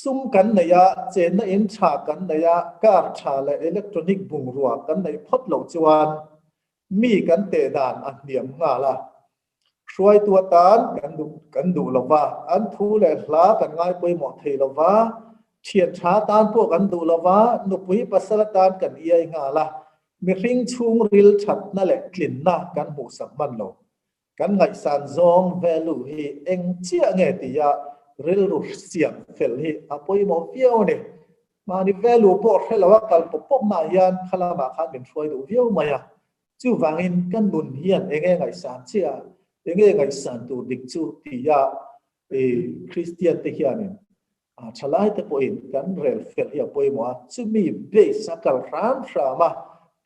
ซุ่มกันในยาเจนในเอ็นชากันในยาการชาและอิเล็กทรอนิกส์บุงรัวกันในพดเหลาจวนมีกันเตดานอันเดียมงาละช่วยตัวตานกันดูละว่าอันทูเลหลากันง่ายไปหมดเทละว่าเฉียดช้าตานพวกกันดูละว่านุปุยปัสสะตานกันเอียงาละมีริงชุงริลชัดนั่นแหละกลิ่นน่ากันหูสัมมันลงกันไงสันจงเวลูฮีเองเจียเงติยาริลรุเสียงเฟลฮีอภัยหมดเฟี้ยวเนี่ยมาในเวลูปอดให้ละว่ากันปบมายันขลามาขันเป็นช่วยดูเฟี้ยวมา呀จู่วางอินกันบุญเฮียนเองไงสารเชียเองไงสารตัวดิกจู่ที่ยาคริสเตียนที่เฮียนฉลาดแต่พออินกันเรลเฟลเฮียพอยมัวจู่มีเบสกัลรามชามา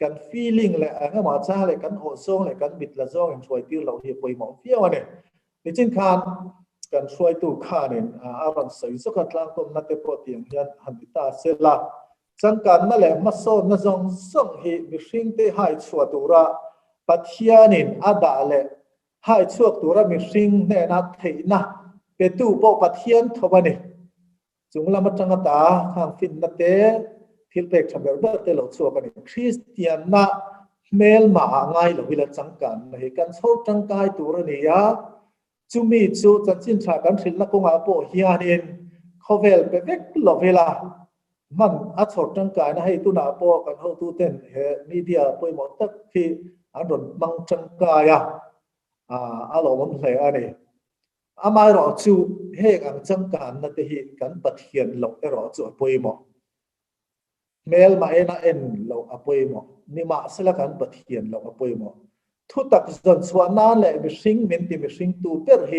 กันฟีลิ่งเลยงั้นมาจ้าเลยกันโอโซงเลยกันบิดละโซงช่วยที่เราเฮียพอยมัวเฟี้ยวเนี่ยในจริงกันช่วยตัวข้าเนี่ยอารันใส่สุขัดลังตัวนัดแต่พอเตียงยันหันติตาเสละจังการนั่นแหละมาโซนนั่งส่งให้มิสิงเตหายชัวตัวระปัทยานินอาดาเลหายชัวตัวระมิสิงเนนัดเทนะเป็นตู้ปอปัทยานทวันเนี่ยจุงละมัจังตาข้างฟินนัดเตทิลเปกทำแบบเตลชัวกันเนี่ยคริสเตียนนะเมลมาง่ายหรือวิลจังการในการโชว์จังกายตัวระเนี่ยจุมีจูจันจินชากันฟินละกงอาโปเฮียนินเขาเวลเป็นเวกหลบเวลามันอัดสดจังกายนะให้ตุนาปอกันเขาตู้เต้นเฮมีเดียไปหมดตักที่อันนั้นมังจังกายอารมณ์มันเลยอันนี้อามาเราจูเฮกันจังการนั่นที่กันปัดเขียนหลอกเราจูไปหมดเมลมาเอ็นหลอกไปหมดนี่มาสละกันปัดเขียนหลอกไปหมดทุตักจนส่วนนั้นแหละมิสิงเมนติมิสิงตูเปอร์เฮ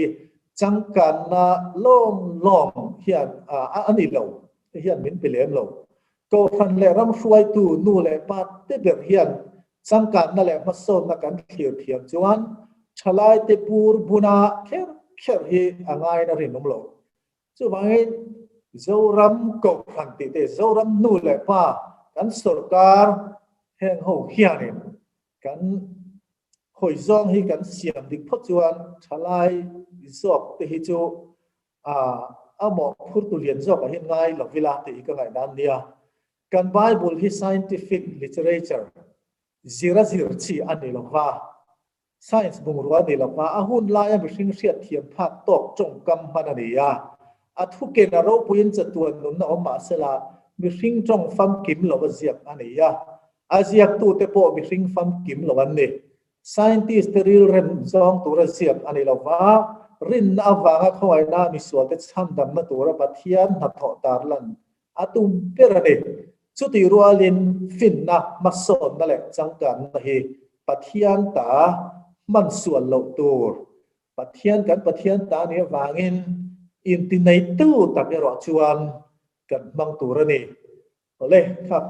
จังการน่ะล่องเฮียนอันนี้เราเฮียนมินไปเลี้ยงเราก็ฟันเล่รำช่วยตูนู่นแหละปัดเตเบียเฮียนสังการนั่นแหละมาสอนนักการเขียวเทียมจวนฉลายเตปูร์บุนาเขียวเฮง่ายนะเรื่องเราจวนเจ้ารำก็ฟังติเตเจ้ารำนู่นแหละป้ากันสุรการแห่งหัวเฮียนกันหอยซ่องให้กันเสียงดิพจวนฉลายจบเตหิจูหมอพูดตุเรียนจบเห็นง่ายหลักเวลาตีก็ง่ายด้านเดียกันไบเบิลที่ scientific literature จีระชีอันนี้หลักว่า science บุงรัวนี่หลักว่าหุ่นลายเป็นสิ่งเสียเทียมภาคตกจงกำมันนี่ทุกเกณฑ์เราพูดจะตัวนุ่นออกมาเสละมีสิ่งจงฟังกิมหลักว่าเสียอันนี้อาเซียตัวเตปมีสิ่งฟังกิมหลักวันนี้ scientist real ren zong tura siam ani lova rin na awanga khoi na mi sual te chan dam na tura pathian na tho tar lan atum perane chuti rualin fin na mason na le changkan na hi pathian ta man sual lo tur pathian ta ni wangin in tinai tu tak ro chuan kan mang turani ole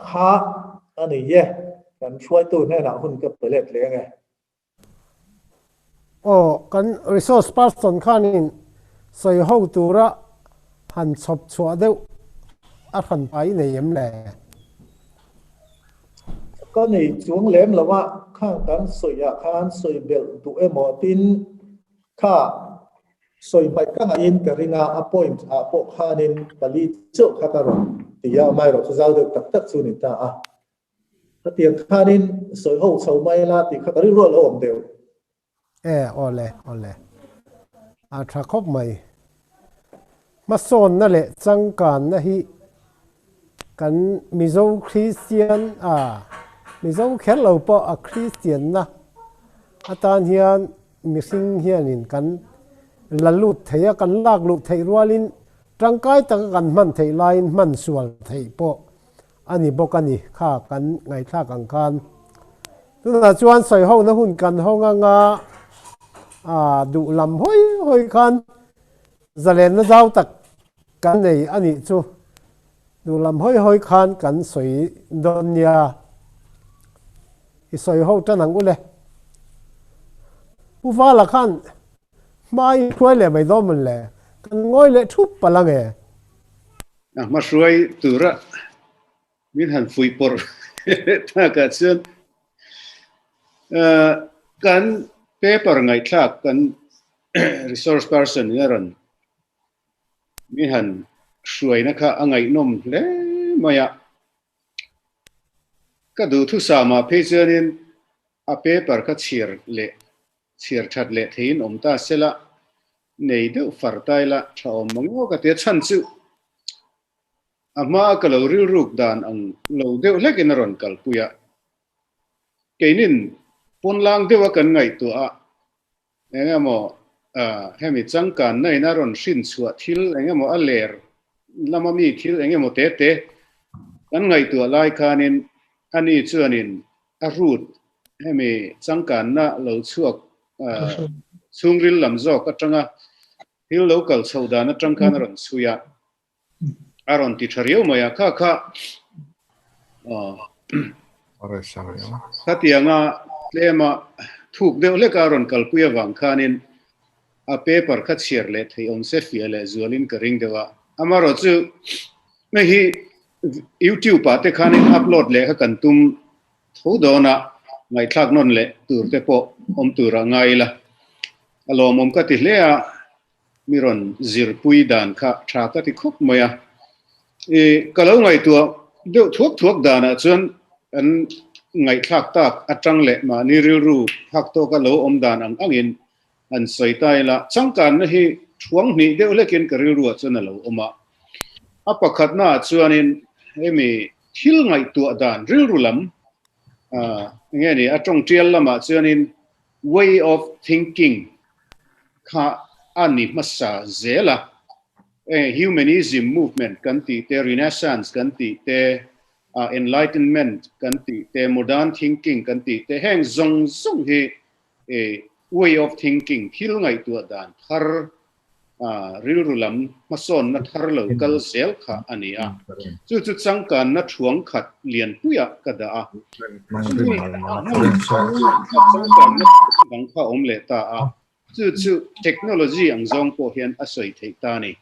kha ani ye kanช่วยtuแน่นะหุ่นก็เปิดเล็ดเลยไง โอ้กัน resource person ข้านี่ใส่ห้องตัวละหันชอบชัวเดียวหันไปในยามแหล่ก็ในช่วงเล่มแล้วว่าข้างกันสวยอาคารสวยเบลตัวเอมอตินข้าสวยไปข้างอินกริงาอพอยน์อาพกข้านินปลีเจ้าข้าการอนที่ยาไม่หรอกจะเอาเด็กตักสุนิตาถ้าเตียงข้านินสวยห้องเสาไม่ลาติข้าการิรัวละอมเดียวโอเลยถ้าครบไหมมาโซนนั่นแหละจังการนะฮิกันมิโซคริสเตียนมิโซแค่เราปะคริสเตียนนะอาจารย์เฮียนมิสิงเฮียนินกันละลุดเทียกันลากลุดเทียรัวลินร่างกายตะกันมันเทียไลน์มันส่วนเทียปะอันนี้บอกกันนี่ข้ากันไงข้ากันกันตัวจวนใส่ห้องนะหุ่นกันห้องงาดูลำห้อยกันจะเล่นนะเจ้าตักกันในอันนี้จูดูลำห้อยกันกันสวยดอนยาอีสวยห้องจะหนังกูเลยผู้ฟ้าละขันไม่ช่วยเลยไม่ต้องมันเลยกันง่อยเลยทุบปะละไงมาช่วยตัวละมิหันฟุยปอร์ถ้าเกิดเช่นกันเปเปอร์ไงคลากกัน resource person เนี่ยรันมิหันช่วยนะคะอังไงนมเล่มายะก็ดูทุกสามาเพจนี้เปเปอร์ก็เชียร์ชัดเละที่นมตาเสละในเดือฝันใจละชาวมังโง่ก็เตี้ยชันซิวมาก็เราเรื่องรูปดานอังเราเดือเล็กนรอนกัลปุยะเกนินปนลางเดือกันไงตัวเงี้ยโมให้มีจังการในนรอนสินสวดทิลเงี้ยโมอัลเลอร์ลำมีทิลเงี้ยโมเตกันไงตัวลายคานินอันนี้เชื่อนินอารูดให้มีจังการน่ะเราช่วยซุงริลลำจอกก็จังฮิลโลกัลสาวดานจังการนรอนสุยะอารอนติดเรียวมายข้าถ้าเตียงเลมาถูกเดียวเล็กอารอนกัลปุยวังคานินเปเปอร์คัดเชียร์เล็ที่องเซฟีเล่จวลินกระริงเดียวอามารอจูไม่ฮีYouTube ปะเตคานินอัพโหลดเล่กันตุ้มทูดอนะไงคลากนนเล่ตูร์เตปอมตูระไงล่ะอารมณ์อมกัติเล่มีรอนจิรปุยดานข้าชากัติคุกมายก็แล้วไงตัวเดี๋ยวทุกดานะจนอันไงคลากตากอัจังเละมานี่รู้พักตัวก็แล้วดานอังอินอันใส่ใจละจังการนะฮีช่วงนี้เดี๋ยวเล็กนก็รู้จนแล้วมาปะขัดหน้าจวนอินมีทิลไงตัวดานรู้ลำเงี้ยนี่จังเจียลละมาจวนอิน way of thinking ข้าอันนี้มาซาเจละhumanism movement กันติเต renaissance กันติเต enlightenment กันติเต modern thinking กันติเตแห่งซงเฮway of thinking ที่ลงไงตัวดานทาร์รู้ลำมาสอนนัทฮาร์โลกัลเซลค่ะอันนี้จุดสังการนัทช่วงขัดเลียนปุยะกระดาสังการนัทบังข้าอมเลตาจุดเทคโนโลยีอังจงโปเฮียนอาศัยเทคตานี่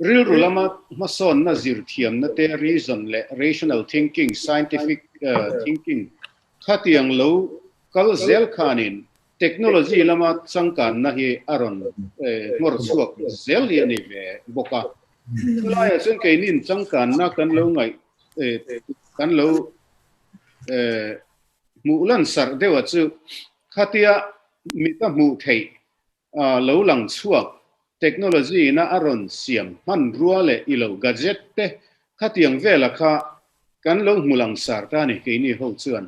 รู้ละมาสอนนัจิรเทียมนัทreason และ rational thinking scientific thinking ข้าที่ยังรู้กัลเซลขานินเทคโนโลยีละมาสังการนะฮีอารอนมรสุกเซลยันนี่เวบกะลายซึ่งเคยนินสังการนะกันรู้ไงกันรู้มูลันสัรเดวัจุข้าที่มิตรมูเทยรู้หลังชัวเทคโนโลยีนะอารอนเสียมมันรัวเลยอีเหล่ากัจเจตเตข้าที่ยังเวลาข้ากันรู้มูหลังสัรตานี่เคยนี่เขาชวน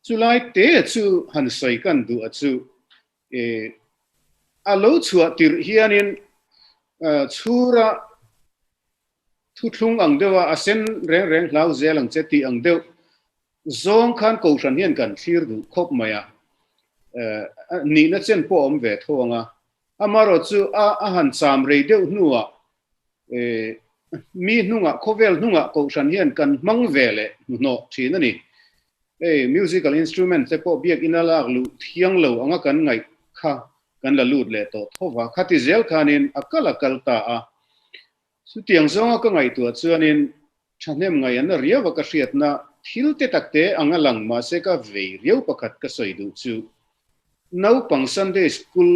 chu lai te chu han soi kan du chu a lo chua tir hianin chura thu thung ang dewa asen reng reng lau zelang che ti ang deu zong khan ko ran hian kan thlir du khop maya ni na chen po om ve thonga amaro chu a han cham rei deu nuwa mi nunga khovel nunga ko ran hian kan mang vele no thina ni musical instrument te po biak inala lu thiang lo anga kan ngai kha kan la lut le to thowa khati zel khanin akal akal ta a su tiang zonga ka ngai tu chuanin thanem ngai an ria wa ka hriat na thil te takte anga lang ma se ka ve riau pakhat ka soi du chu no pang Sunday school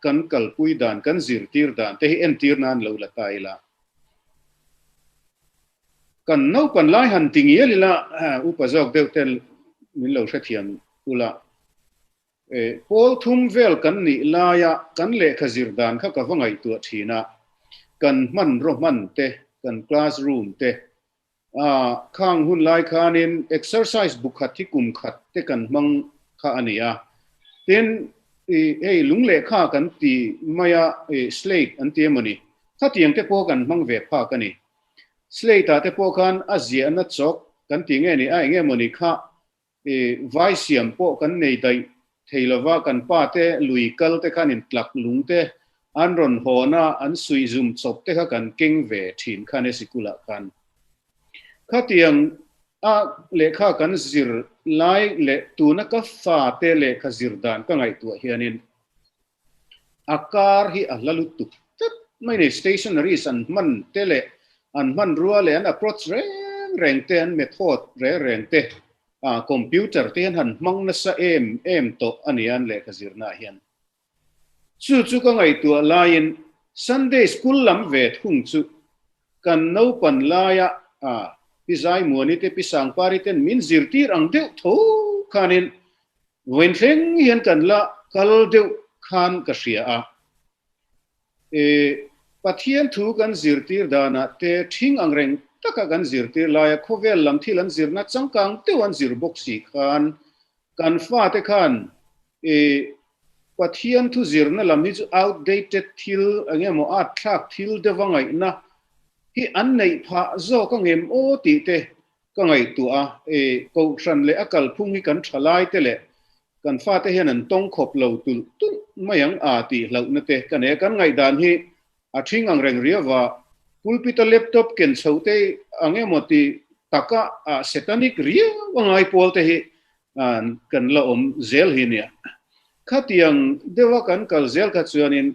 kan kalpui dan kan zirtir dan te hi entir nan lo la taila kan no pan lai han tingielila upazok deu tel min lo hrethian ula pol thum vel kan ni laya kan le khazir dan kha ka wangai tu thina kan man ro man te kan classroom te khang hun lai khanin exercise book khat thi kum khat te kan mang kha ania ten lungle kha kan ti maya slate an ti mani kha tiang te po kan mang ve pha kani slate ta te po khan azia na chok kan ti nge ni ai nge mani kha vai siam po kan nei dai theilawa kan pa te lui kal te khanin tlak lung te an ron hona an sui zum chop te kha kan keng ve thin khane sikula kan kha tiang a le kha kan zir lai le tu na ka fa te le kha zir dan ka ngai tu hianin akar hi alalu tu tat mai ne stationaries an man te le an man ruwa le an approach reng te an method reng te computer te han mang na sa em to anian le kha zir na hian chu ka ngai tu lain Sunday school lam ve thung chu kan no pan laya pizai muani te pisang pari ten min zirtir ang deu tho khanin wen thleng hian kan la kal deu khan ka hria pathian thu kan zirtir dana te thing ang reng taka kan zirtir laya khovel lam thilan zirna changkang te wan zir boxi khan kan fa te khan pathian thu zirna lam ni chu outdated thil angemo thak thil dewangai na hi an nei pha zo ka ngem o ti te ka ngai tu ko tran le akal phung hi kan thalai te le kan fa te hian an tong khop lo tu mayang ti lo na te kan e kan ngai dan hi a thing ang reng riawa pulpit laptop ken chote angemo ti taka satanic ria wangai pol te hi kan la om zel hi nia khatiang dewa kan kal zel ka chuanin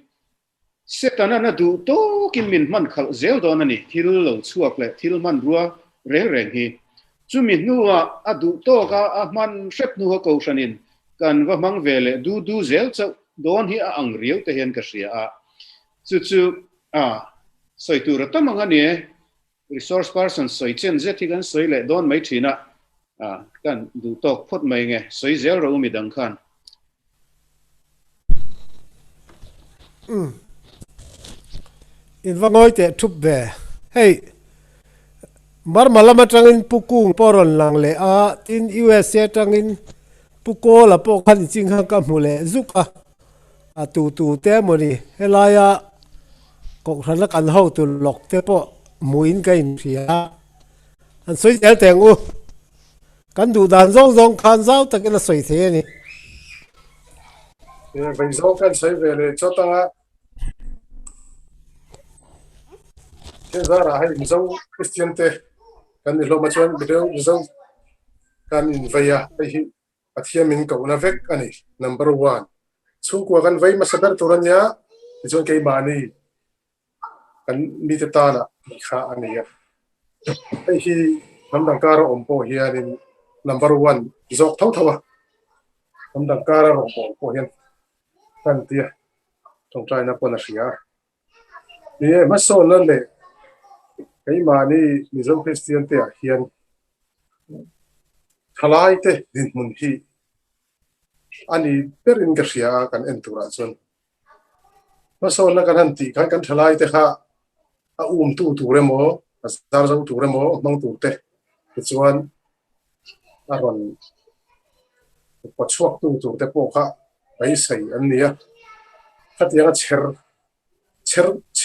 setana na du to kin min man khal zel don ani thil lo chuak le thil man ruwa reng hi chumi nuwa adu to ka man sep nu ko shanin kan wa mang vele du zel chau don hi ang riu te hian ka ria chu soi tu ra tamanga ni resource person soi chen je thi kan soi le don mai thina kan du to phot mai nge soi zel ro mi dang khan in vangoi te thup ve hey mar malama tangin pukung poron lang le in USA tangin puko la po khan ching ha ka mule zuka tu te moni helaya ko thana kan ho tu lok te po muin ka in ria an soi tel teng u kan du dan zong khan zau takin a soi the ni veng zo kan soi ve le chotanga ke zara hai Mizo Kristiante kan ni lo ma chuan video Mizo kan in vaya hi athia min ko na vek ani number 1 chungkwa kan vai ma saber turanya chuan ke mani kan ni te ta la kha ani ya hi namdang kara ompo hianin number 1 zok thawa namdang kara ompo hian kan tia tong trai na pona sia ni ma so na le cái mà ni Mizo Kristiante hiền thalai te din mun hi ani perin ka ria kan entura chon ma so na kan han ti kan thalai te kha tu remo azar zo tu remo mang tu te chuan aron ปัจจุบันตัวแต่พวกเขาไปใส่อันนี้ถ้าที่ยังเช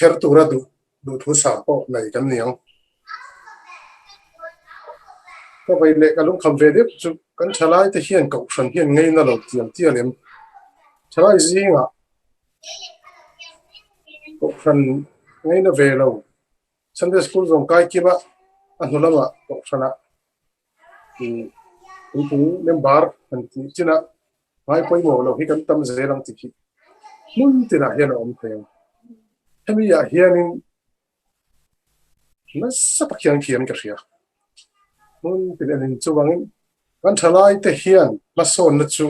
อร์ตัวระดูทุสาวก็ในกันเนี่ยก็ไปเล็กกันลุงคำเวดิบจุกันชลายที่เฮียนกับฉันเฮียนไงนั่นหรอกเทียมเทียมชลายจริงอ่ะกับฉันไงนั่นเวลาฉันได้สกูลส่งใกล้กี่บ้าอันนู้นละมากับฉันอ่ะถึงเล่มบาร์อันที่จีน่ะไม่ไปหมดเราที่กันตั้มเจริญที่ที่มุ่งที่น่ะเฮียนอมเพลงให้มีอย่างเฮียนนั่นสักอย่างเขียนกันเสียมุ่งเป็นอันนี้จูบังกันชลายที่เฮียนมาสอนนัดจู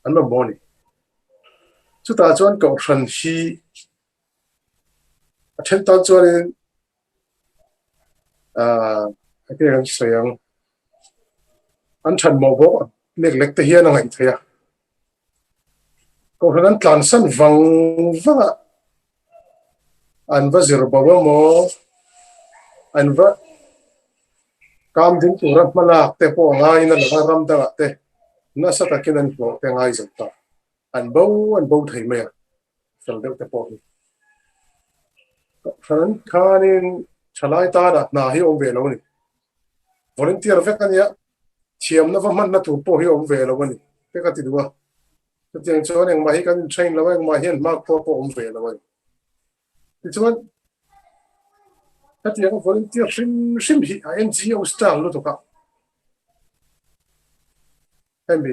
อันนั้นบ่นี่จุดตาจวนกับฉันที่เช่นตาจวนไอ้ที่กันเสียงอันฉันมองบอกเล็กๆที่เฮียนอะไรที่อ่ะก็เพราะนั้นการสั่นฟังอันว่าจะรู้ว่าโมอันว่ากามดิ้งตัวรับมาลากแต่พอง่ายนั่นแหละรำตั้งแต่น่าสักกี่นั่นพอแต่ง่ายจังต่ออันเบาไทยไหมอ่ะสังเกตแต่พอเพราะนั้นข้านี่ชลายตาหน้าให้อมเวลวันนี้วอลเนตีร์เฟกันเนี่ยเชื่อมนะว่ามันน่าถูกพอให้อมเวลวันนี้แต่ก็ติดว่าแต่ยังชวนยังมาให้กันเทรนแล้วยังมาเห็นมากพออมเวลวันนี้ที่ชวนถ้าที่ยังวอลเนตีร์ชิมฮีไอเอ็นจีเอาสไตล์รู้ตัวกันเห็นไหม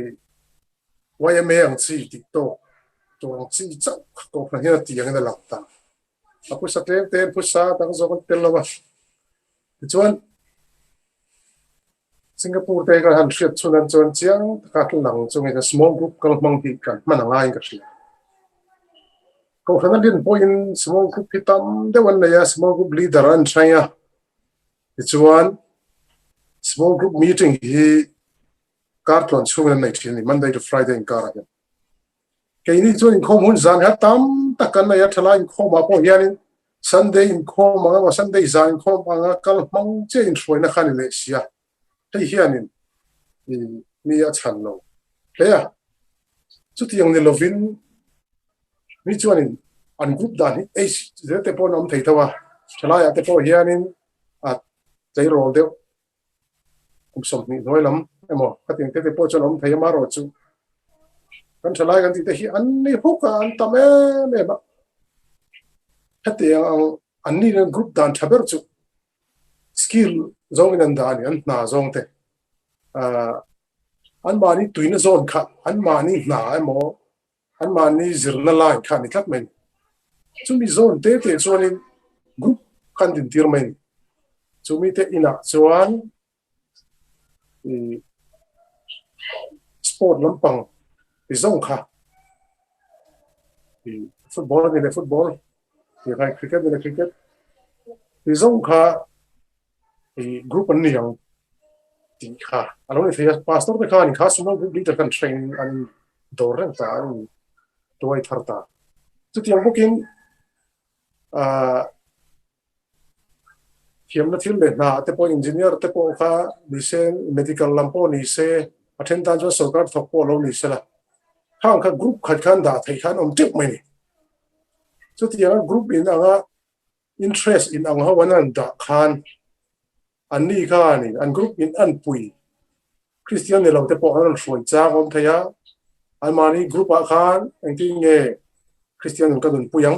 ว่ายังไม่ยังซีติดตัวซีจับก็เพราะเหตุที่ยังได้หลับตาaku sakit pusat tak zokan telawah tujuan Singapore tega han shit chunan chuan chiang ka lang chungi the small group kal mang hi kan manangai ka shi ko hana din point small group hitam de wan ya small group leader an chaya tujuan small group meeting hi kartlon chungan nei thini Monday to Friday in karagan cái này cho nên không muốn dàn hết tám tất cả này thật là không mà có hiện Sunday không mà Sunday dàn không mà cái mong chơi suy na khăn lệ xia thấy hiện ni chăn lo thế à chút tiếng này lovin ni cho nên anh group đàn ấy thế thì bọn ông thấy thôi à thật là thế bọn hiện chạy rồi đấy cũng sống ni nói lắm em mà cái tiếng thế thì bọn cho ông thấy mà rồi chứกันชลายกันที่ที่อันนี้พวกอันทำเนี่ยแบบถ้าที่อันนี้เนี่ยกรุ๊ปด่านทับเบิลจุสกิลโซนนั้นด่านอันน่าโซนเตะอันมานี่ตุยนโซนค่ะอันมานี่น่าไอ้หมออันมานี่จิรนัลไลน์ค่ะนี่ครับมันจุมีโซนเตะส่วนนี้กรุ๊ปกันดินทีร์มันจุมีเตะอินะส่วนสปอร์ตลำปังที่ส่งค่ะฟุตบอลนี่เลยฟุตบอลที่ใครคริกเก็ตนี่เลยคริกเก็ตที่ส่งค่ะกรุ๊ปอันนี้ยังตีค่ะอันนี้ที่พาสตอร์ที่ค่ะนี่ค่ะสมมติกรุ๊ปลีดเดอร์กันเทรนอันดอร์เรนต์อันตัวไอ้ทาร์ตาจุดที่ยังพวกกินเขียนนัดที่เล่นนะแต่พออินจิเนียร์แต่พอค่ะนิเซนเมดิคอลลัมโพนิเซอัตเทนตันจวนสกัดทอกโปเรานิเซละข้างกับกรุ๊ปขัดขันด่าไทยขันอมเจ็บไหมนี่สุดที่ยังกรุ๊ปอินอ่ะ interest อินอ่ะวันนั้นด่าขันอันนี้ข้านี่อันกรุ๊ปอินอันปุยคริสเตียนเนี่ยเราแต่พออันนั้นสวยจ้าอมไทยอันมานี่กรุ๊ปอ่ะขันอันที่เงี้ยคริสเตียนก็โดนปุยยัง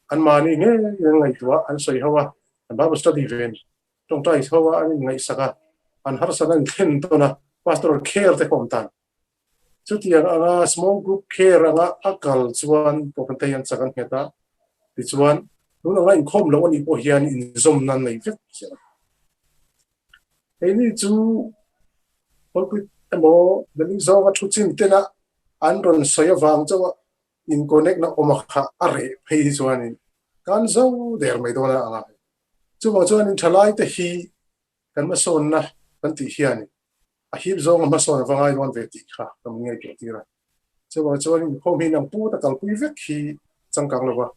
อันมานี่เงี้ยยังไงตัวอันสวยเขาว่าอันบ้าสตูดิเวนต้องใจเขาว่าอันนี้ไงสักอันฮาร์สันนั่นเห็นตัวนะ pastoral care แต่ผมตันจุดที่ยังsmall group care อักลส่วนตัวคนไทยยังสักกันเหตุที่ส่วนนู้นอะไรอินคอมแล้ววันนี้พอเฮียนอินซอมนั่นในเฟซไอ้นี่จู่พอคุยแต่โมเดี๋ยวนี้จะว่าชุดชิ้นเต้นอันรอนสอยฟังจะว่าอินคอนเนคนะออกมาค่ะอะไรให้ส่วนนี้การจะเดี๋ยวไม่โดนอะไรจู่ว่าส่วนนี้ทลายแต่ฮีกันมาสอนนะกันที่เฮียนี่ฮิบซองมาสอนฟังไอ้วันเวทีค่ะทำยังไงตัวที่ไรจะว่าช่วงนี้ผมเห็นอย่างพูดแต่การคุยเวทีจังกังเลยว่า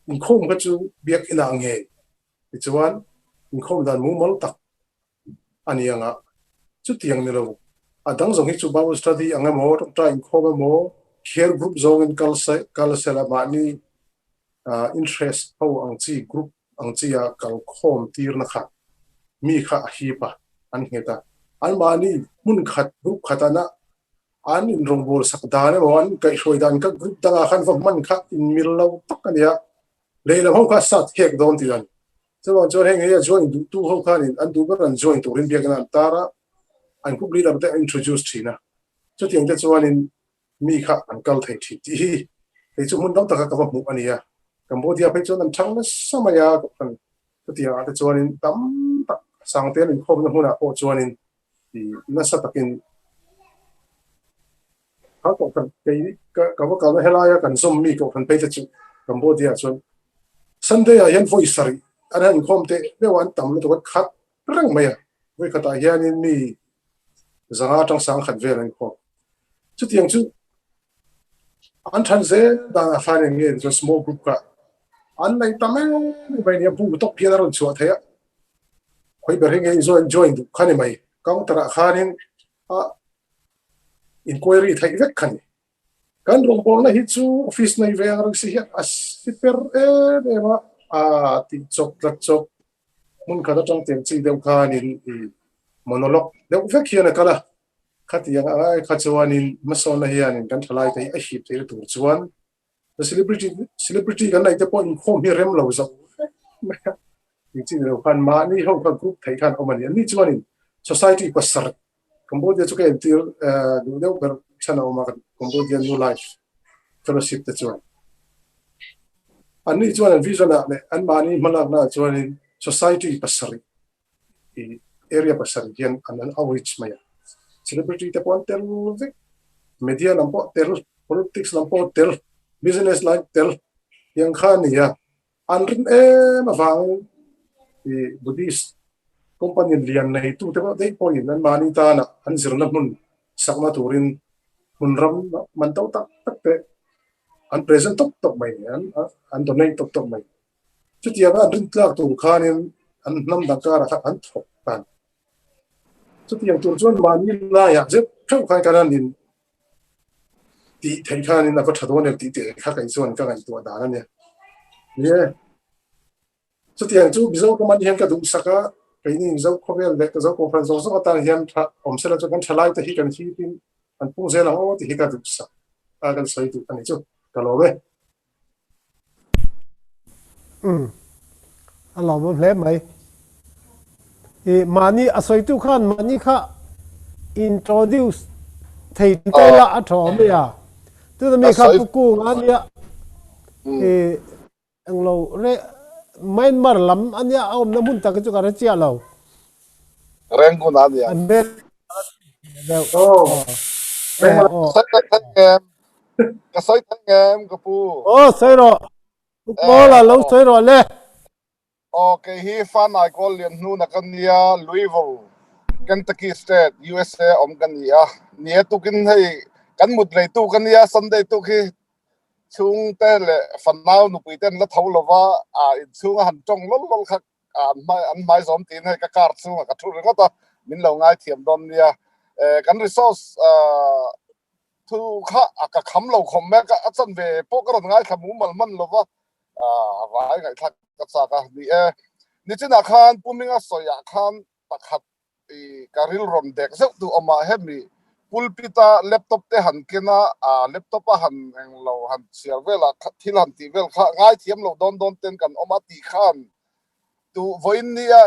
อินคมก็จะเบียกอินอ่างเงี้ยจะว่าอินคมด้านมุมมองตักอันนี้ยังจุดที่ยังนี่เรา adang zong hi chu Bible study angamo tra in khoma mo care group zong in kalsela mani interest ho ang chi group ang chi ya kal khom tir na kha mi kha hi pa an heta an mani mun khat group khatana an in rong bol sakdane mo an kai hroidan ka group tanga khan va man kha in millo takania leila ho kha sat hek don ti an so chon heng ya join tu ho khan in an du ban join to rin biak na tara an group leader te introduce thina chu tiang te chuan in mi kha an kal thei thi ti hi chu mun dang taka ka mu ania Cambodia phei chuan an thang na samaya ko kan chu tiang ate chuan in tam tak sang te in khom na huna o chuan in ti na sa takin ha ko kan cái ka wa ka na helaya kan som mi ko kan phei te chu Cambodia chuan Sunday a yan voice sari an han khom te be wan tam lu to khat rang maya voi khata hian in mi zanga tang sang khat ve ran khom chu tiang chu an than ze da khan nge jo small group ka an nei tame ni bai ni bu tok pia ron chu thaya khoi ber nge join du khan mai kang tara khanin a inquiry thai vek khan kan rong bol na hi chu office nei ve ang si hi as super e ma a ti chok la chok mun khada tang tem chi deu khanin monologue deu vek hian kala khati yang ai khachuanin mason na hianin kan thalai te a hip te tur chuan the celebrity kan nai te pon khom hi rem lo zo ni chi ro kan ma ni ho ka group thai khan omani ni chuanin society pasar Cambodia chu ke tir du deu ber chana oma Cambodia new life fellowship te chuan ani chuan vision na an ma ni malak na chuanin society pasar area pasar hian an outreach maya celebrity te pon tel vek media lampo tel politics lampo tel business like tel yang khan ya an rin ma wang Buddhist company lian nei tu te dei point nan mani ta na an zirna mun sakma turin mun ram man tau tak tak te an present tok mai an donate tok mai chu tia an rin tlak tu khanin an nam da ka ra an thok tan chu tia tur chuan mani la ya je thau khan kanan in ti thei khanin na ko thadon ti te kha kai chuan ka ngai tu da na ne ye chu tia chu bizo ko man hian ka du saka cái này dấu có vẻ là cái dấu cổ phần dấu rất là hiện ông sẽ là cho con trai tới khi cần khi tin anh cũng sẽ là ô thì khi cả được sắc cái sợi tụ anh chứ cái lỗ đấy anh làm một lẽ mấy mà ni sợi tụ khan mà ni kha introduce thầy tay là ở chỗ mấy à tức là mấy kha phụ anh ya anh lâu đấy Myanmar lam anya om na mun ta ka chu ka chia lo reng ko na dia an ben sai ngam ka pu sai ro ko la lo sai ro le okay hi fan I call lian nu na kan nia Louisville Kentucky State USA om kan nia nia tu kin hei kan mut rei tu kan nia Sunday tu khi chung te le fan nau nu pui ten la thau lova in chung han tong lol khak an mai zom tin hai ka kar chung ka thu ringa ta min lo ngai thiam don nia kan resource thu kha ka kham lo khom me ka achan ve po ka ron ngai khamu mal man lova vai ngai thak ka sa ka ni china khan puminga soya khan pakhat ka ril rom dek zeu tu oma hemi pulpita laptop te han kena laptop a han eng lo han sial vela thil han ti vel kha ngai thiam lo don ten kan oma ti khan tu voin nia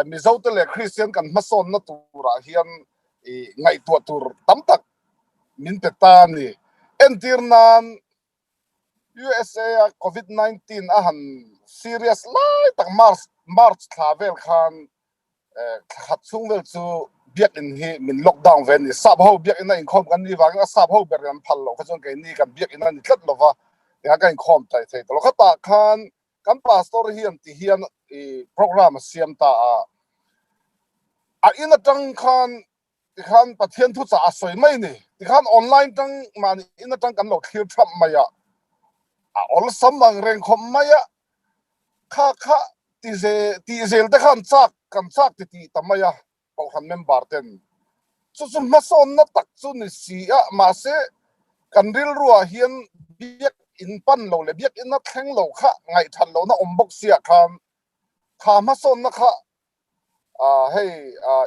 Mizo te le Kristiante kan mason na tura hian ngai tu tur tam tak min te ta ni entirnan USA COVID-19 a han serious lai tak March thavel khan khat chung vel chu biak in hi min lockdown ven ni sab ho biak in in khom kan ni wang sab ho ber ran phal lo khon ke ni kan biak in ni tlat lova ya kan khom tai thei to khata khan kan pastor hian ti hian program siam ta a in atang khan pathian thu cha soi mai ni ti khan online tang man in atang kan lo clear trap maya all samang reng khom maya kha ti zel te khan chak kan chak ti tamaya ko han member ten chu ma son na tak chu ni si a ma se kan ril ruwa hian biak in pan lo le biak in na thleng lo kha ngai than lo na ombok sia kha ma son na kha hey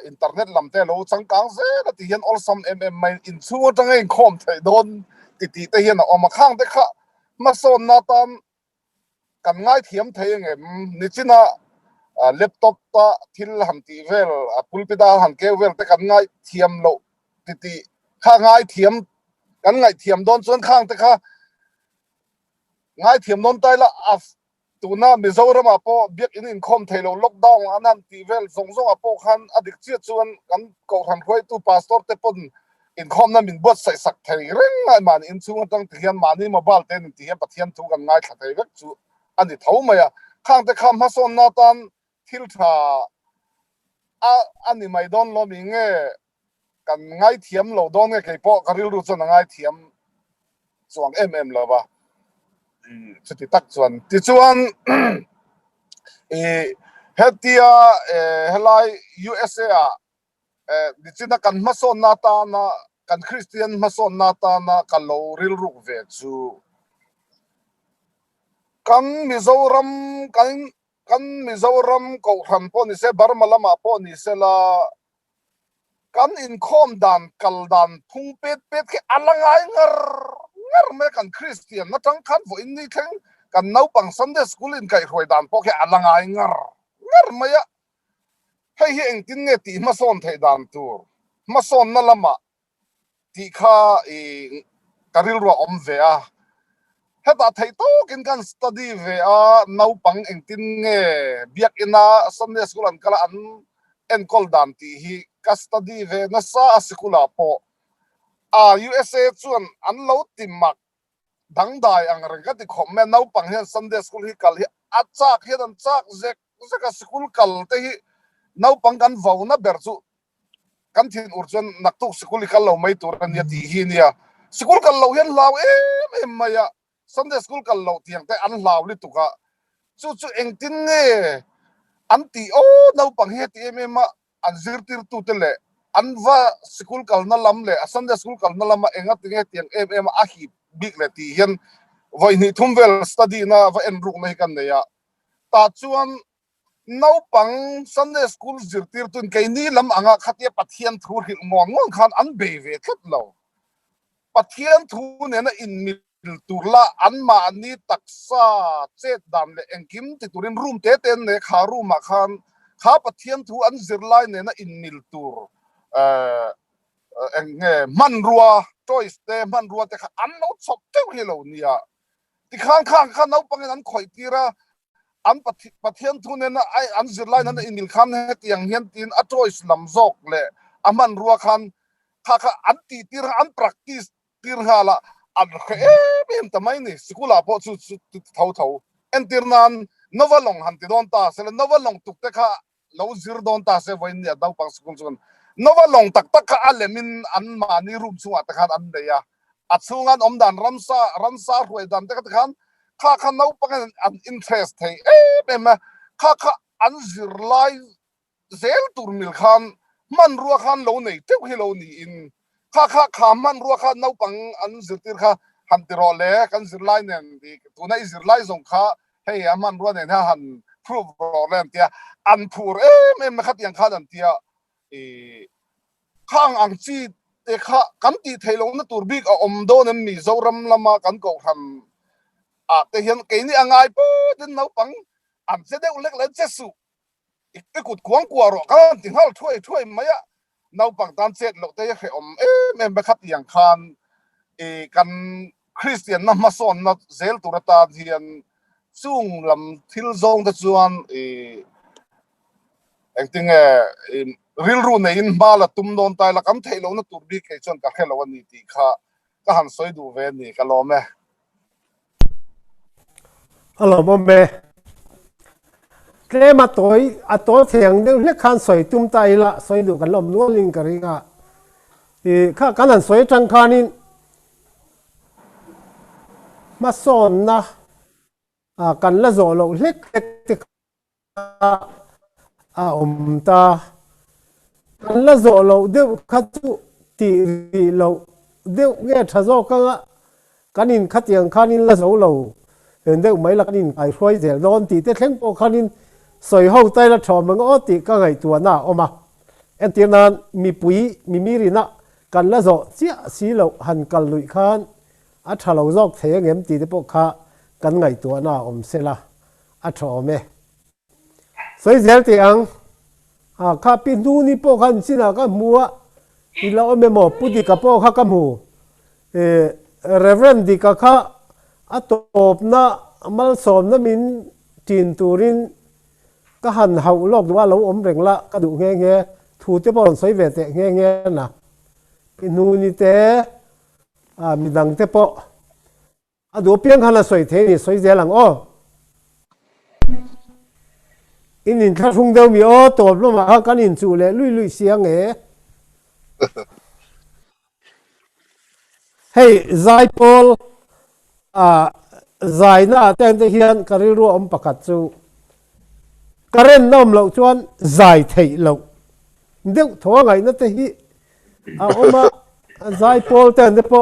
internet lamte lo changkang se na ti hian all some mai in chu tang ein khom thai don ti te hian om khang te kha ma son na tan kan ngai thiam thei nge ni china laptop ta thil han ti vel pulpida han ke vel te kan ngai thiam lo ti kha ngai thiam kan ngai thiam don chuan khang te kha ngai thiam don tai la af tuna Mizo ma po biak in khom thailo lockdown anan ti vel zong apo khan adik chi chuan kan ko han khoi tu pastor te pon in khom na min bot sai sak thai reng ngai man in chung tang thian mani mobile ten ti hian pathian thu kan ngai thai vek chu ani thau maya khang te kham ha son na tan thil tha ani mai don lo mi nge kan ngai thiam lo don nge ke po karil ru chuan ngai thiam chuang lo ba chuti tak chuan ti chuan hetia helai USA di china kan mason na ta na kan Christian mason na ta na kalo ril ruk ve chu kan Mizoram ko ram po ni se barmalama po ni se la kan in khom dan kal dan thung pet ke alangai ngar me kan Christian na tang khan vo in ni theng kan nau pang Sunday school in kai roi dan po ke alangai ngar maya hei hi eng tin nge ti ma son thei dan tur ma son na lama ti kha karil ro om ve a heta thei to kin kan study ve a nau pang eng tin nge biak ina Sunday school an kala an en kol dan ti hi ka study ve na sa asikula po USA chuan an lo timak dang dai ang reng ka ti khom me nau pang hian Sunday school hi kal hi achak hian an chak zeka school kal te hi nau pang kan vo na ber chu kan thin ur chuan naktuk school kal lo mai tur an ya ti hi nia school kal lo hian law em maya Sunday school kal lo tiang te an law li tuka chu eng tin nge an ti nau pang he ti em ma an zir tir tu te le an va school kal na lam le Sunday school kal na lam enga tinge tiang em a hi big le ti hian voi ni thumvel study na va en ruk mai kan ne ya ta chuan nau pang Sunday school zirtir tun ke ni lam anga khatia pathian thu hi ngon khan an be ve thlap lo pathian thu ne na in mil turla an ma ni taksa chet dan le engkim ti turin room te ten ne kha room ma khan kha pathian thu an zirlai ne na in mil tur man ruwa choice te man ruwa te kha an no chop te hi lo nia ti khang nau pang an khoi tira an pathian thu ne na ai an zirlai na in mil khan he tiang hian tin a choice lam zok le aman ruwa khan kha an ti tir an practice tir hala an khe em tamai ni sikula po chu thau en tirnan novalong han ti don ta se novalong tuk te kha lo zir don ta se voin ya dau pang sikul chun novalong tak kha alemin an ma ni room chu at khan an de ya achungan omdan ramsa huai dan te khan kha nau pang an interest thei em kha an zir lai zel tur mil khan man ruwa khan lo nei te hi lo ni in kha man ruwa khan nau pang an zirtir kha han tiro le kan zirlai nen di tuna zirlai zong kha hei aman ruwa nen ha han prove ro len tia an phur em khat yang khan an tia khang ang chi te kha kan ti thailo na tur bik om do na Mizoram lama kan ko ham te hian ke ni angai pu din nau pang an se de ulek le chesu ikut kuang kuaro kan ting hal thuai maya nau pang tan chet lo te he om em khat yang khan kan Christian na mason na zel turata hian chung lam thil zong ta chuan engting ril ru nei in bala tum don tai la kam thailo na tur bi ke chon ka khelo ani ti kha ka han soi du ve ni ka lo me alo bom be tle ma toy a to theng de le khan soi tum tai la soi du kan lom nuo ling ka ringa kha kan an soi Changkannin ma son na kan la zo lo lek te om ta kan la zo lo deu khatu ti ri lo deu nge tha zo ka kanin khatiang khanin la zo lo en deu mai la kanin ai khoi zel don ti te thleng po khanin soi ho tai la thom mang o ti ka ngai tu na oma en ti nan mi pui mi ri na kan la zo chia si lo han kal lui khan a tha lo zok the ngem ti te po kha kan ngai tu na om se la a tho me soi zel ti ang kha pi nu ni po khan sina ka mua ti la o me mo pu di ka po kha ka mu reverend di ka kha a top na mal som na min tin turin ka han hau lok wa lo om reng la ka du nge nge thu te bon soi ve te nge nge na pi nu ni te mi dang te po a du piang khan la soi the ni soi je lang o in thla thung deu mi o top lo ma kan in chu le lui siang e hey zai pol zai na teng te hian kari ru om pakhat chu karen nom lo chuan zai thei lo deuh thaw ngai na te hi oma zai pol ten te po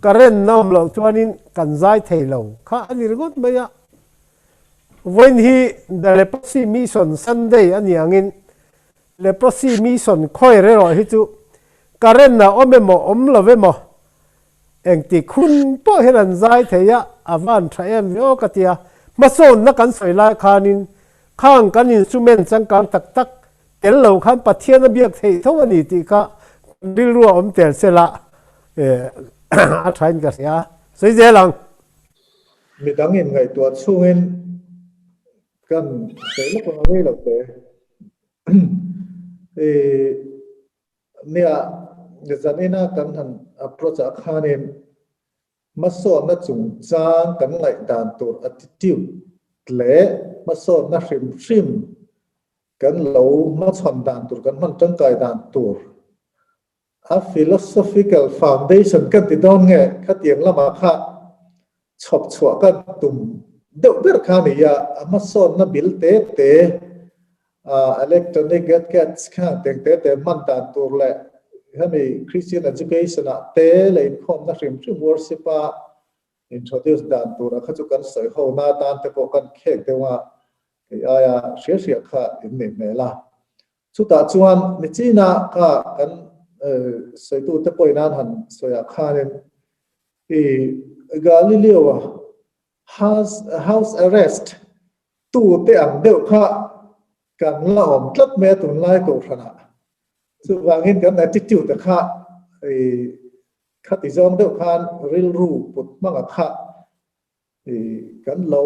karen nom lo chuanin kan zai thei lo kha ani rigot maya when he the leprosy mission Sunday ani angin leprosy mission khoi re ro hi chu karen na omemo om lo ve mo eng ti khun po heran zai theya avan thaem yo katia mason na kan soi lai khanin khang kan instrument changkang tak tak tel lo khan pathian biak thei thawani ti ka dil ru om tel sela a thain ka sia soi je lang mi dangin ngai tuat chungin kan sei lo ko ngai lo te nia zanina kan han approach a khanin maso na chung chang kan ngai dan tur attitude le maso na hrim kan lo ma chon dan tur kan man tang kai dan tur a philosophical foundation kan ti don nge khatiang lama kha chop chua kan tum deuh ber khania maso na bil te electronic gadgets kha te man dan tur le hemi Christian education te le in khom na hrim worship introduce dan tur kha chu kan soi ho na tan te ko kan khek te wa aya sia kha in ne me la chu ta chuan mi china kha kan soi tu te poi nan han soya khanen Galileo house arrest tu te ang deuh kha kan la om tlat me tun lai ko thana chu wangin kan attitude kha khati zong deuh khan ril ru put manga kha kan lo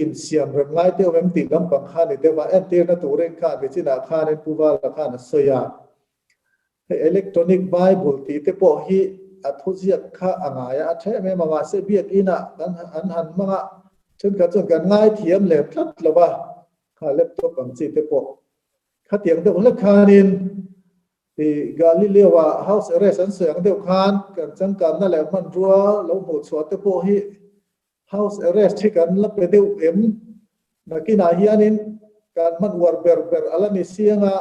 in siam rem lai te om ti lam pang kha ni te wa en te na tu ren kha be china kha ne puwa la kha na soya electronic bible ti te po hi athuzia kha angaya athe me manga se biak ina kan han manga chen ka chon kan ngai thiam le thlat lawa kha laptop ang chi te po kha tiang de ul khanin Galileo house arrest an soyang de khan kan Changkanna le man ruwa lo mo chwa te po hi house arrest hi kan la pe de em nakina hianin kan man war ber alani sianga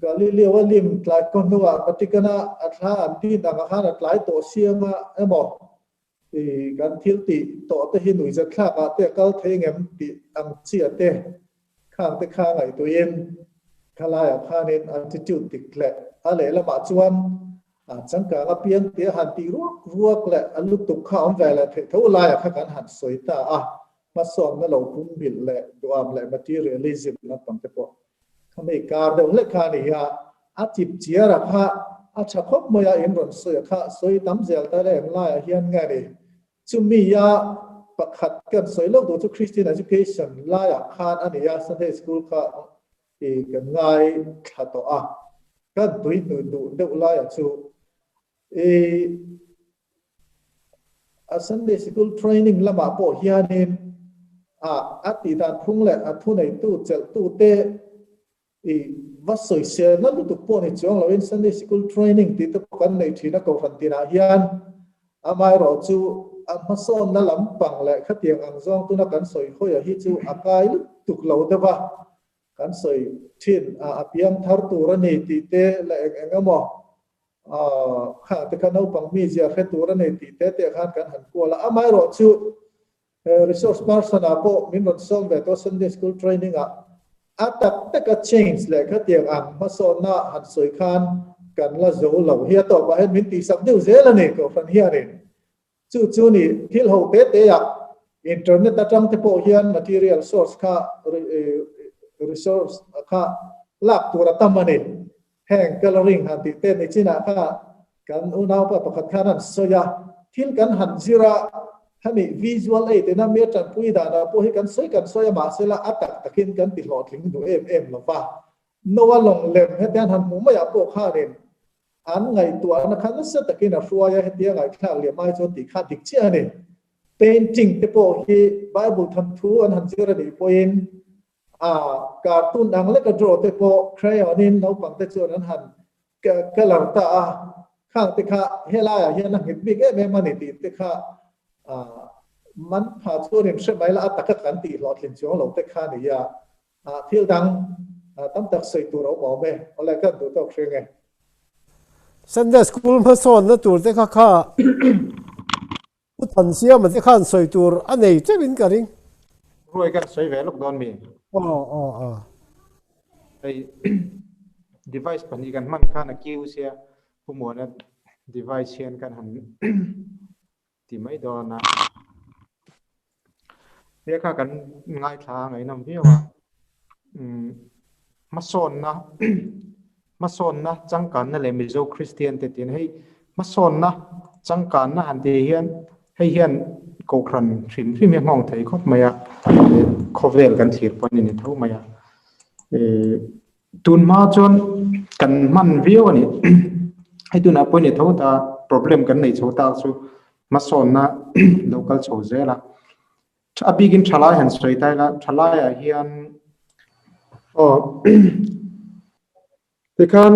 Galileo lim tlai kon nuwa patikana atha anti danga khana tlai to sianga emo kan thil ti to te hi nui za thla ka te kal thengem ti ang chia te khang te kha ngai to yen khala ya khanin attitude tikle ale la ma chuan changka nga piang te han ti ruak le alu tu kha am vela the tho la ya kha kan han soita ma som na lo pum bil le duam le materialism na pam te po khame kar de le kha ni ya a chip chia ra kha a cha khop moya in ron so ya kha soi tam zel ta le la ya hian nga ni chumi ya pakhat kan soi lo do to Christian education la ya khan ani ya Sunday school kha kan ngai kha to kan tui nu de la ya chu a Sunday school training lama po hianin ati dan phung le thu nei tu chel tu te va soi se na lu tu po ni chong lo in Sunday school training ti te kan nei thina ko han tina hian amai ro chu ma son na lam pang le khatiang ang zong tu na kan soi khoya hi chu akai lu tuk lo de ba kan soi thin apiang thar tu rani ti te la engamo kha te kan no pang mi zia khe tu rani ti te khan kan han ko la amai ro chu resource person apo min ron som ve to Sunday school training atak te ka change le kha tiang ang ma so na han soi khan kan la zo lo hia to ba hen min ti sak deu zela ne ko fan hia ne chu ni thil ho te ya internet atang te po hian material source kha resource kha lak tur tamani heng coloring han ti te ni china kha kan unau pa pakhat khanan soya thil kan han zira hani visual ai te na me tan pui da na po hi kan soya ma sela atak takin kan ti lo thling du em lo fa no wa long lem he tan han mu ma ya po kha ren an ngai tu an khan sa takin a ruaya he tia ngai kha le mai chon ti kha dik chi ani painting te po hi bible tham thu an han zira ni point cartoon ang le ka draw te po crayon in no pang te chon an han color ta khang te kha hela ya hian na hit big em mani ti te kha man pha churin se mai la atak kan ti lo thlin chong lo te kha ni ya thil dang tam tak sei tu ro mo me ole ka du to khrenge Sunday school ma son na tur te kha kha utan sia ma te khan soi tur anei che bin ka ring ruai kan soi ve lok don mi ai device pani kan man khan kiu sia humona device hian kan han ti mai do na ria kha kan ngai thla ngai nam viwa ma son na Changkanna le Mizo Kristiante tin hei ma son na Changkanna han te hian hei hian ko khran thrim thrim he ngong thei khop maya khovel kan thir pon ni tho maya tun ma chon kan man viu ani hei tun a pon ni tho ta problem kan nei chho ta chu ma son na local chho zela a bigin thalai han soi tai la thalai a hian Tekan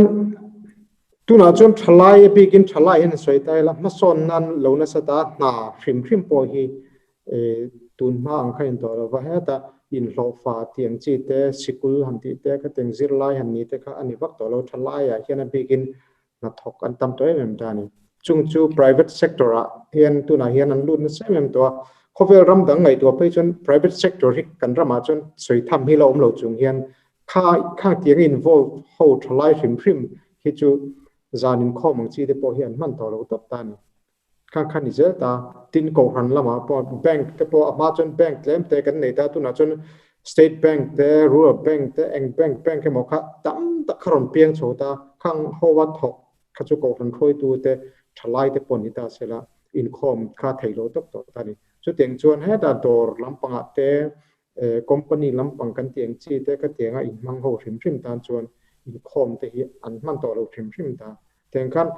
tuna chon thalai bigin thalai han soi tai la ma son nan lo na sa ta na phrim po hi tun ma ang khain to wa ha ta in lo fa tiang chi te sikul han ti te ka teng zir lai han ni te kha ani vak to lo thalai a hian a bigin na thok an tam to em ta ni chung chu private sector a hian tuna hian an lut na sem em to khovel ram dang ngai to pe chon private sector hi kan rama chon soi tham hi lo om lo chung hian kha tiang involve ho thalai phrim hi chu zanin khomang chi te po hian man to lo top ta ni khan ni ta tin ko han lama po bank te po ama chon bank claim te kan nei ta tuna chon state bank te rural bank te eng bank ke mo kha tam ta khron piang chota khang ho wa thok kha chu ko han khoi tu te thalai te pon ni ta sela income kha thailo tok to ta ni chu teng chuan he da dor lampanga te company lampang kan tiang chi te ka tianga in mang ho hrim tan chuan income te hi an man to lo hrim ta teng khan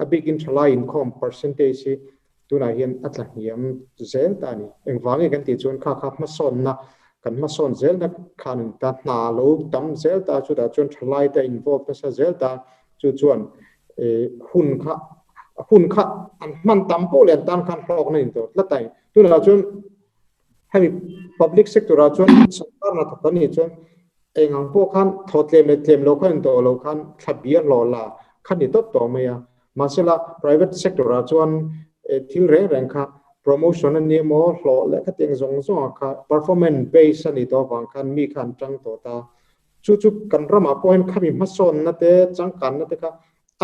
a big in thalai income percentage tuna hian atla hiam zel ta ni engwange kan ti chuan kha ma son na kan ma son zel na khan ta na lo tam zel ta chu da chuan thalai ta involve ta sa zel ta chu chuan hun kha an man tam po len tan khan hlok na in to la tai tuna chuan hemi public sector a chuan sarkar na thakani chuan engang po khan thotlem lo khan to lo khan thabian lo la khan ni top to maya masela private sector a chuan thil reng kha promotion ani mo hlo le ka teng zong kha performance based ani to wang khan mi khan tang to ta chu kan rama point khami mason na te Changkanna te kha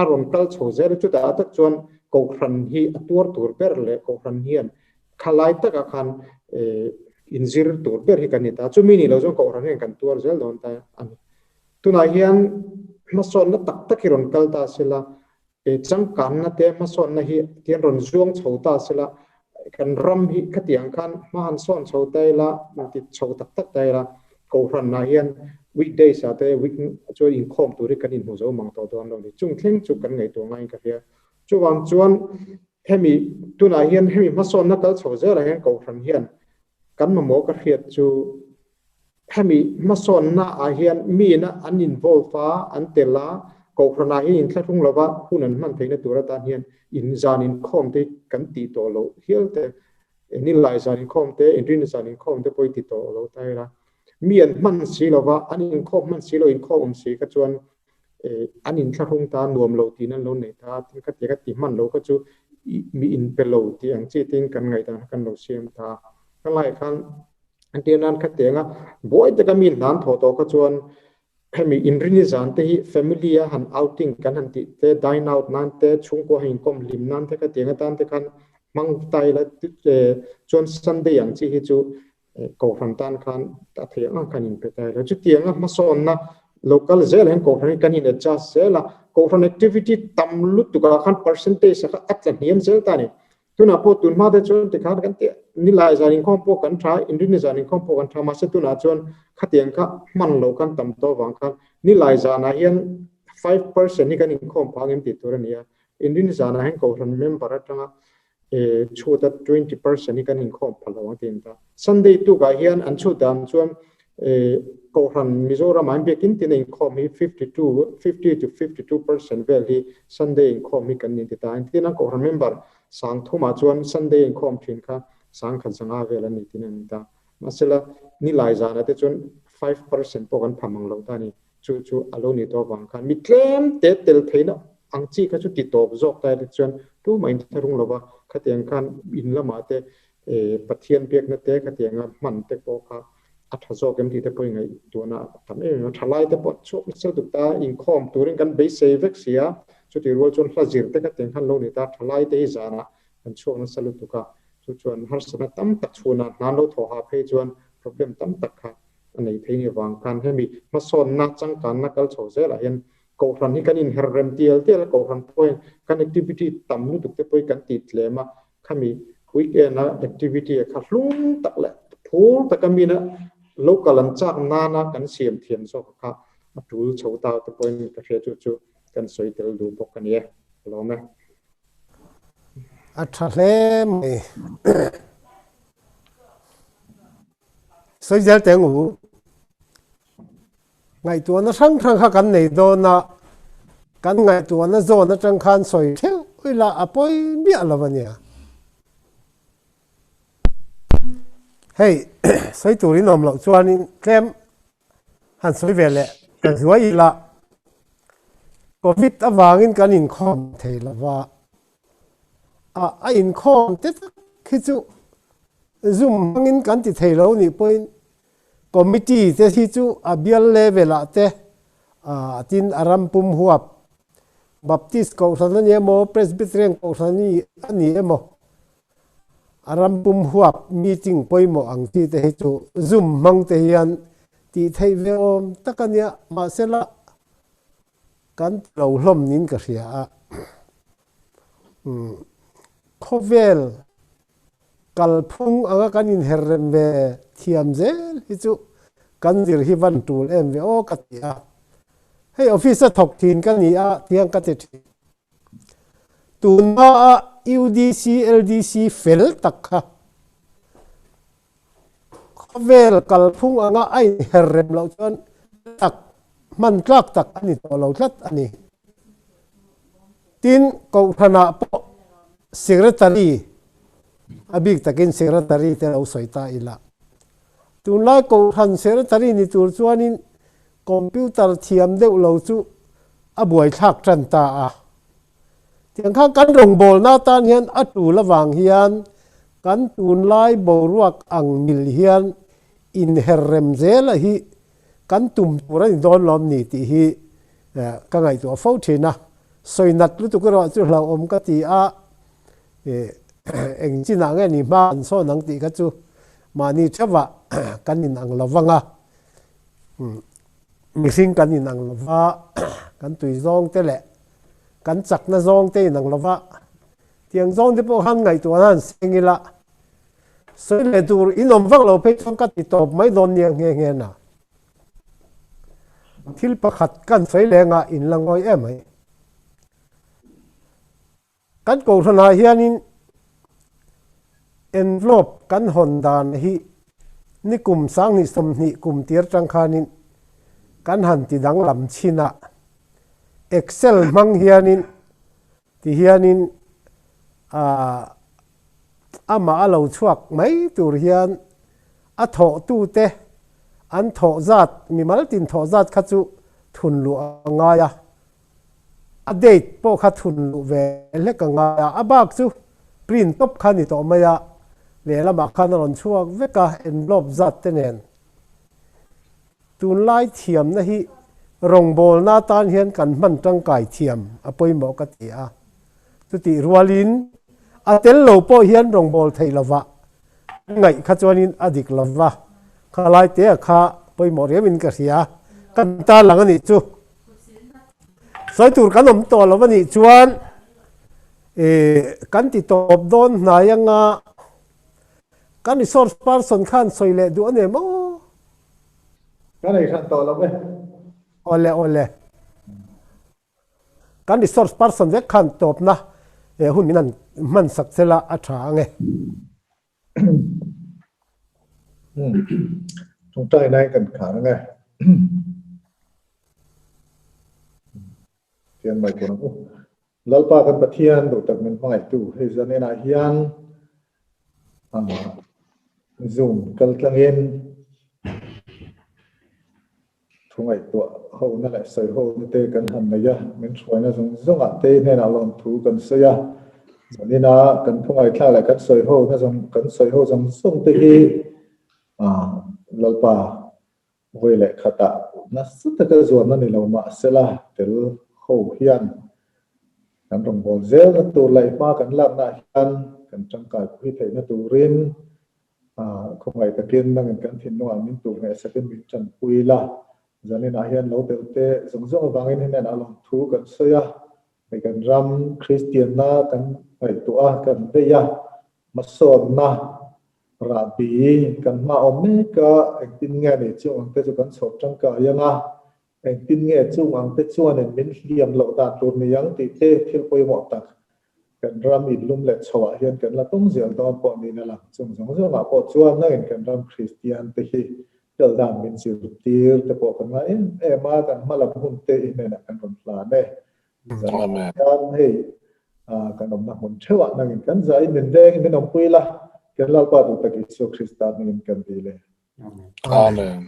aron kal chho zer chu ta tak chuan ko khran hi atur tur per le ko khran hian khalai ta ka khan inzir tur per hi kan ta chu mi ni lo jong ko khran kan tur zel don ta ani tuna hian mason na tak hiron kal ta sila Changkanna te mason na hi tian ron zuang chho ta sila kan ram hi khatiang khan ma han son chho tai la ti chho tak tai la ko khran na hian weekdays ate week cho income tu ri kan in ho zo mang to don lo ni chung thleng chu kan ngai to ngai ka hia chu wang chuan hemi tuna hian hemi mason na kal chho ze la hian ko khran hian kan ma mo ka hiat chu hemi mason na a hian mi na an involve fa an tela ko khana hi in thlung lova hunan man theina tura ta hian in zanin khom te kan ti to lo hial te ni lai zanin khom te in rin zanin khom te poi ti to lo tai la mi an man si lova anin kho man si lo in kho si ka chuan anin thlahung ta nuam lo tin an lo nei ta tin ka ti man lo ka chu mi in pelo ti ang chi tin kan ngai ta kan lo siam ta ka lai khan antinan ka tenga boy ta ka min nan tho to ka chuan mi in rin zan te hi family a han outing kan han ti te dine out nan te chung ko hin kom lim nan te ka tenga tan te kan mang tai la chuan sunday ang chi hi chu ko ran tan khan ta the ang kan in pe tai la chu tianga ma son na local zel hen ko ran kan in adjust sela ko ran activity tam lut tu ka khan percentage ka atlan hiam zel ta ni tuna po tun ma de chuan te khan kan te ni lai za in khom po kan tha in rin za in khom po kan tha ma se tuna chuan khatiang kha man lo kan tam to wang khan ni lai za na hian 5% ni kan in khom phang em ti tur ania in rin za na hen ko ran member atanga chu ta 20% ni kan in khom phalo ang tin ta sunday tu ga hian an chu dam chuan ko ran mizoram am bekin tin in khom hi 50 to 52% vel hi sunday in khom hi kan ni ti ta an tin ko ran member sang thuma chuan sunday in khom thin kha sang khan sanga vel ani tin an ta masela ni lai za na te chuan 5% po kan phamang lo ta ni chu alo ni to wang khan mi tlem te tel theina ang chi ka chu ti top jok ta te chuan tu main tharung lova khatiang khan in lama te pathian pek na te khatiang man te po kha atha jok em ti te poi ngai tu na tam e no thalai te po chok sel tu ta in khom turin kan be se vek sia chu ti rol chonhlajir te khatiang khan lo ni ta thalai te za na kan chok na salu tu ka chu chuan har sana tam tak chuna nan lo tho ha phe chuan problem tam tak kha anei theini wang kan hemi ma son na changkanna kal chho zela hian ko ran hi kan in herrem tial ko ran point connectivity tam nu tu te poi kan ti tlema khami weekend activity kha hlung tak le phul takamina local an chak nana kan siam thiam so kha atul chhota te point ka fe chu kan soi tel du bok kan ye lo me athle me soi zel teng u ngai tu na sang thang kha kan nei do na kan ngai tu na zo na chang khan soi theu ila apoi mi alavania hey soi tu rin nom lo chuan in kem han soi vele kan huai ila covid awangin kan in khom thei lawa a in khom te khi chu zoom hangin kan ti thei lo ni point committee te hi chu a bial level a te tin aram pum huap baptist ko san ni mo presbyterian ko san ni emo aram pum huap meeting poimo ang ti te hi chu zoom mang te hian ti thei ve om takania ma sela kan lo hlom nin ka ria khovel kalphung anga kan in herrem ve thiam zel hi chu kan dir hi van tul em ve o katia hey officer thok thin kan ni a tiang ka te tun ma UDC LDC fel takha khovel kalphung anga ai herrem lo chon tak man tlak tak ani to lo thlat ani tin ko thana po secretary abik takin secretary te lo soita ila tunlai ko than secretary ni tur chuanin computer thiam deuh lo chu a buai thak tran ta a tiang kha kan rong bol na tan hian atu lawang hian kan tunlai boruak ang mil hian in herrem zela hi kan tum pura ni don lom ni ti hi ka ngai to fo thina soinat lu tu ko ro chu hlau om ka ti a eng chi na nge ni ma an so nang ti ka chu mani chawa kan in ang lawanga mixing kan in ang lawa kan tui zong te le kan chak na zong te nang lawa tiang zong te po han ngai tu han sengila so le tur inom vak lo pe thong ka ti top mai don niang nge na thil pakhat kan sei lenga in langoi em ai kan ko thana hianin envelope kan hondan hi ni kum sang ni som ni kum tir tang khanin kan han ti dang lam china excel mang hianin ti hianin ama alo chuak mai tur hian a tho tu te an tho zat mi mal tin tho zat kha chu thun lu anga ya a date po kha thun lu ve le ka nga ya abak chu print top kha ni to maya le la ma khan ron chuak veka envelope zat te nen tun lai thiam na hi rong bol na tan hian kan man tang kai thiam apoi mo ka ti a chu ti rualin a tel lo po hian rong bol thei lova ngai kha chuanin adik lova khalai te kha poi mo remin ka ria kan ta lang ani chu soi tur kan om to lo ni chuan kan ti top don na yanga kan resource person khan soile du ane mo cái này khăn to lắm đấy ole kan resource person ve khan top na hun minan man sak sela a tha nge trong trai này cần khả năng nghe tiền mày của nó lalpa kan pathian do tak men mai tu he zanena hian zoom kal tlangin thungai to ho na lai sai ho te kan han na ya men chhoina zong zong a te ne na lon thu kan se ya zanena kan thungai thla lai kan sai ho na zong kan sai ho zong song te hi lalpa voi le khata na sutta ka zuan na ni lo ma sela tel ho hian kan rong bol zel na tur lai ma kan lam na hian kan changkai phi thei na turin không ai takin nang kan thin no amin tu nge second min chan puila zanin a hian lo te zong zong awangin hian along thu kan soya mai kan ram Kristiante kan ai tu a kan veya mason na rabi kan ma omeka tin nge ni chu ang te chu kan chok changka yanga tin nge chu ang te chuan en min hliam lo ta tur ni yang ti te thil poi mo tak kan ram in lum le chawa hian kan la tung zel do po ni na la chung zong zong a po chuan na en kan ram Kristiante hi tel dan min sir tir te po kan ma ma kan ma la hun te in na kan ron pla ne Amen. kan hei kan om na hun chewa na kan zai min deng min om pui la kan la pa tu ta ki so Kristiante min kan di le Amen.